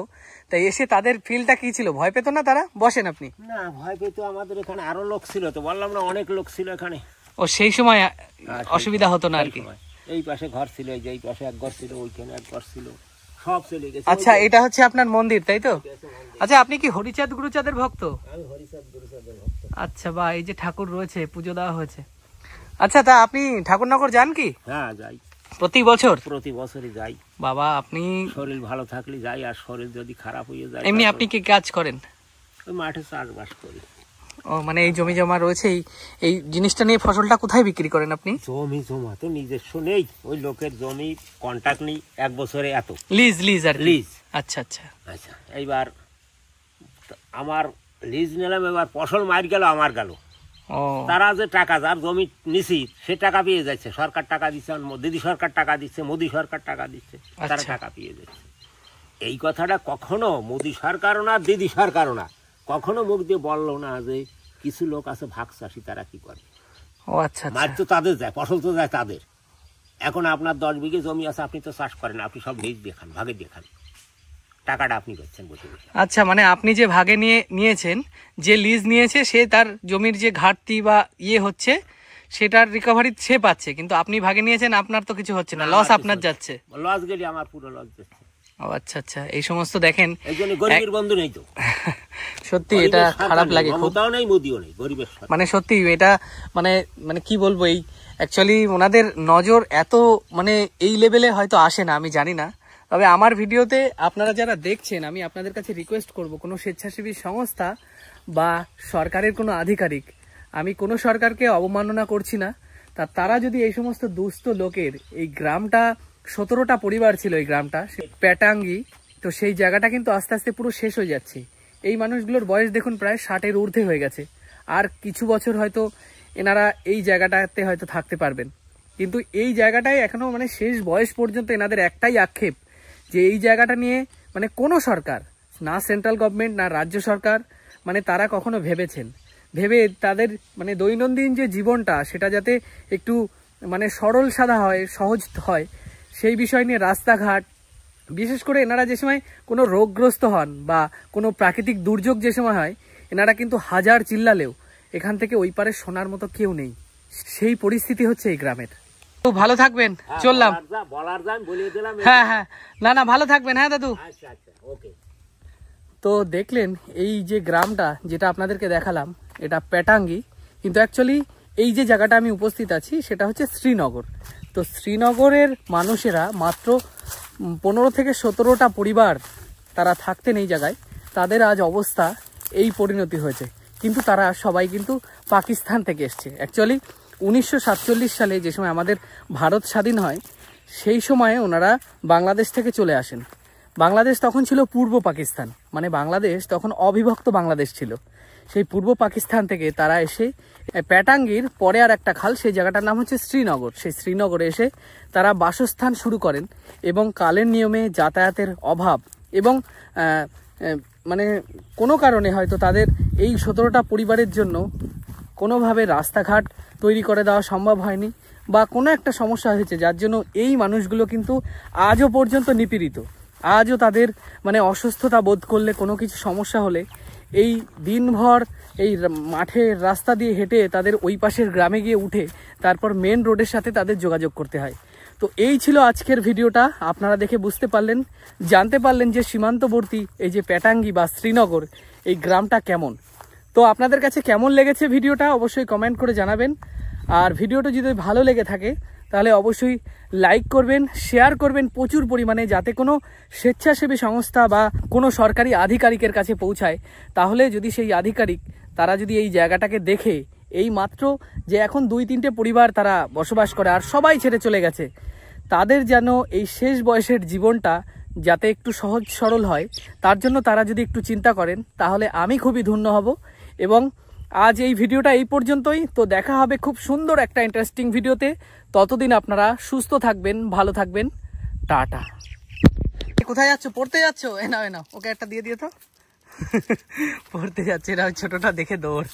তাই এসে তাদের ফিলটা কি ছিল? ভয় পেত না তারা? বসেন আপনি। না, ভয় পেত, আমাদের এখানে আরো লোক ছিল, তো বললাম না, অনেক লোক ছিল এখানে। ও, সেই সময় অসুবিধা হতো না আর কি? এই পাশে ঘর ছিল, এই পাশে এক ঘর ছিল, ওইখানে এক ঘর ছিল, সব চলে গেছে। আচ্ছা, এটা হচ্ছে আপনার মন্দির, তাই তো? আচ্ছা, আপনি কি হরিচাঁদ গুরুচাঁদের ভক্ত? আমি হরিচাঁদ গুরুচাঁদের ভক্ত। আচ্ছা, বা এই যে ঠাকুর রয়েছে, পুজো দেওয়া হয়েছে। আচ্ছা, তা আপনি ঠাকুরনগর যান কি? হ্যাঁ, যাই, প্রতি বছর? প্রতি বছরই যাই। বাবা, আপনি শরীর ভালো থাকলে যাই, আর শরীর যদি খারাপ হয়ে যায়। এমনি আপনি কি কাজ করেন? ওই মাঠে চাষবাস করি। ও, মানে এই জমি জমা রয়েছে, এই জিনিসটা নিয়ে ফসলটা কোথায় বিক্রি করেন আপনি? জমি জমা তো নিজস্ব নেই, ওই লোকের জমি কন্ট্রাক্ট নেই, 1 বছরে এত লিজ আর লিজ। আচ্ছা আচ্ছা আচ্ছা, এইবার আমার লিজ নিলাম, এবার ফসল মার গেল, আমার গেল। ও, তারা যে টাকা, যার জমি নিছি সে টাকা পেয়ে যাচ্ছে, সরকার টাকা দিচ্ছে, দিদি সরকার টাকা দিচ্ছে, মোদি সরকার টাকা দিচ্ছে, তারা আচ্ছা। টাকা পেয়ে যাচ্ছে। এই কথাটা কখনো মোদি সরকারও না, দিদি সরকারও না, কখনো মুখ দিয়ে বললো না যে কিছু লোক আছে ভাগ চাষি, তারা কি করে। ও, আচ্ছা মাছ আচ্ছা। তো তাদের যায়, ফসল তো যায় তাদের। এখন আপনার 10 বিঘে জমি আছে, আপনি তো চাষ করেন, আপনি সব লিজ দিয়ে খান, ভাগে দিয়ে খান, টাকাটা আপনি পাচ্ছেন বসে বসে। আচ্ছা, মানে আপনি যে ভাগে নিয়েছেন, যে লিজ নিয়েছে সে তার জমির যে ঘাটতি বা হচ্ছে সেটার রিকভারি সে পাচ্ছে, কিন্তু আপনি ভাগে নিয়েছেন, আপনার তো কিছু হচ্ছে না, লস আপনার যাচ্ছে। লস গেলে আমার পুরো লস যাচ্ছে। ও, আচ্ছা আচ্ছা। এই সমস্ত দেখেন, এই জন্য গরিবের বন্ধু নেই তো। সত্যি এটা খারাপ লাগে খুব। মমতাও নেই, মোদিও নেই, গরিবের সরকার। মানে সত্যি এটা মানে কি বলবো, এই অ্যাকচুয়ালি ওনাদের নজর এত মানে এই লেভেলে হয়তো আসে না, আমি জানি না। তবে আমার ভিডিওতে আপনারা যারা দেখছেন, আমি আপনাদের কাছে রিকোয়েস্ট করব, কোনো স্বেচ্ছাসেবী সংস্থা বা সরকারের কোনো আধিকারিক, আমি কোনো সরকারকে অবমাননা করছি না, তারা যদি এই সমস্ত দুস্থ লোকের, এই গ্রামটা 17টা পরিবার ছিল, এই গ্রামটা প্যাটাঙ্গি, তো সেই জায়গাটা কিন্তু আস্তে আস্তে পুরো শেষ হয়ে যাচ্ছে। এই মানুষগুলোর বয়স দেখুন প্রায় 60-এর ঊর্ধ্বে হয়ে গেছে, আর কিছু বছর হয়তো এনারা এই জায়গাটাতে হয়তো থাকতে পারবেন, কিন্তু এই জায়গাটায় এখনো মানে শেষ বয়স পর্যন্ত এনাদের একটাই আক্ষেপ যে এই জায়গাটা নিয়ে মানে কোনো সরকার, না সেন্ট্রাল গভর্নমেন্ট না রাজ্য সরকার, মানে তারা কখনো ভেবে তাদের মানে দৈনন্দিন যে জীবনটা সেটা যাতে একটু মানে সরল সাদা হয়, সহজ হয়, সেই বিষয় নিয়ে রাস্তাঘাট, বিশেষ করে এনারা যে সময় কোনো রোগগ্রস্ত হন বা কোনো প্রাকৃতিক দুর্যোগ যে সময় হয়, এনারা কিন্তু হাজার চিল্লালেও এখান থেকে ওই পারে শোনার মতো কেউ নেই, সেই পরিস্থিতি হচ্ছে এই গ্রামের। তো ভালো থাকবেন, চললাম। বলার যান বলিয়ে দিলাম। হ্যাঁ হ্যাঁ, না ভালো থাকবেন। হ্যাঁ দাদু। আচ্ছা আচ্ছা, ওকে। তো দেখলেন এই যে গ্রামটা যেটা আপনাদেরকে দেখালাম, এটা প্যাটাঙ্গি, কিন্তু অ্যাকচুয়ালি এই যে জায়গাটা আমি উপস্থিত আছি সেটা হচ্ছে শ্রীনগর। তো শ্রীনগরের মানুষেরা মাত্র 15 থেকে 17টা পরিবার তারা থাকতেন এই জায়গায়, তাদের আজ অবস্থা এই পরিণতি হয়েছে। কিন্তু তারা সবাই কিন্তু পাকিস্তান থেকে এসছে। অ্যাকচুয়ালি 1947 সালে যে সময় আমাদের ভারত স্বাধীন হয়, সেই সময়ে ওনারা বাংলাদেশ থেকে চলে আসেন। বাংলাদেশ তখন ছিল পূর্ব পাকিস্তান, মানে বাংলাদেশ তখন অবিভক্ত বাংলাদেশ ছিল। সেই পূর্ব পাকিস্তান থেকে তারা এসে প্যাটাঙ্গির পরে আর একটা খাল, সেই জায়গাটার নাম হচ্ছে শ্রীনগর, সেই শ্রীনগরে এসে তারা বাসস্থান শুরু করেন। এবং কালের নিয়মে যাতায়াতের অভাব এবং মানে কোনো কারণে হয়তো তাদের এই 17টা পরিবারের জন্য কোনোভাবে রাস্তাঘাট তৈরি করে দেওয়া সম্ভব হয়নি, বা কোনো একটা সমস্যা হয়েছে যার জন্য এই মানুষগুলো কিন্তু আজও পর্যন্ত নিপীড়িত। আজও তাদের মানে অসুস্থতা বোধ করলে, কোনো কিছু সমস্যা হলে এই দিনভর এই মাঠের রাস্তা দিয়ে হেঁটে তাদের ওই পাশের গ্রামে গিয়ে উঠে তারপর মেন রোডের সাথে তাদের যোগাযোগ করতে হয়। তো এই ছিল আজকের ভিডিওটা। আপনারা দেখে বুঝতে পারলেন, জানতে পারলেন যে সীমান্তবর্তী এই যে প্যাটাঙ্গি বা শ্রীনগর এই গ্রামটা কেমন। তো আপনাদের কাছে কেমন লেগেছে ভিডিওটা অবশ্যই কমেন্ট করে জানাবেন। আর ভিডিওটা যদি ভালো লেগে থাকে তাহলে অবশ্যই লাইক করবেন, শেয়ার করবেন প্রচুর পরিমাণে, যাতে কোনো স্বেচ্ছাসেবী সংস্থা বা কোনো সরকারি আধিকারিকের কাছে পৌঁছায়। তাহলে যদি সেই আধিকারিক তারা যদি এই জায়গাটাকে দেখে, এই মাত্র যে এখন 2-3টে পরিবার তারা বসবাস করে আর সবাই ছেড়ে চলে গেছে, তাদের যেন এই শেষ বয়সের জীবনটা যাতে একটু সহজ সরল হয়, তার জন্য তারা যদি একটু চিন্তা করেন তাহলে আমি খুবই ধন্য হব। এবং আজ এই ভিডিওটা এই পর্যন্তই। তো দেখা হবে খুব সুন্দর একটা ইন্টারেস্টিং ভিডিওতে। ততদিন আপনারা সুস্থ থাকবেন, ভালো থাকবেন। টাটা। কোথায় যাচ্ছ? পড়তে যাচ্ছ? এ নাও ওকে একটা দিয়ে দিও তো। পড়তে যাচ্ছে, এরা ছোটটা দেখে দৌড়।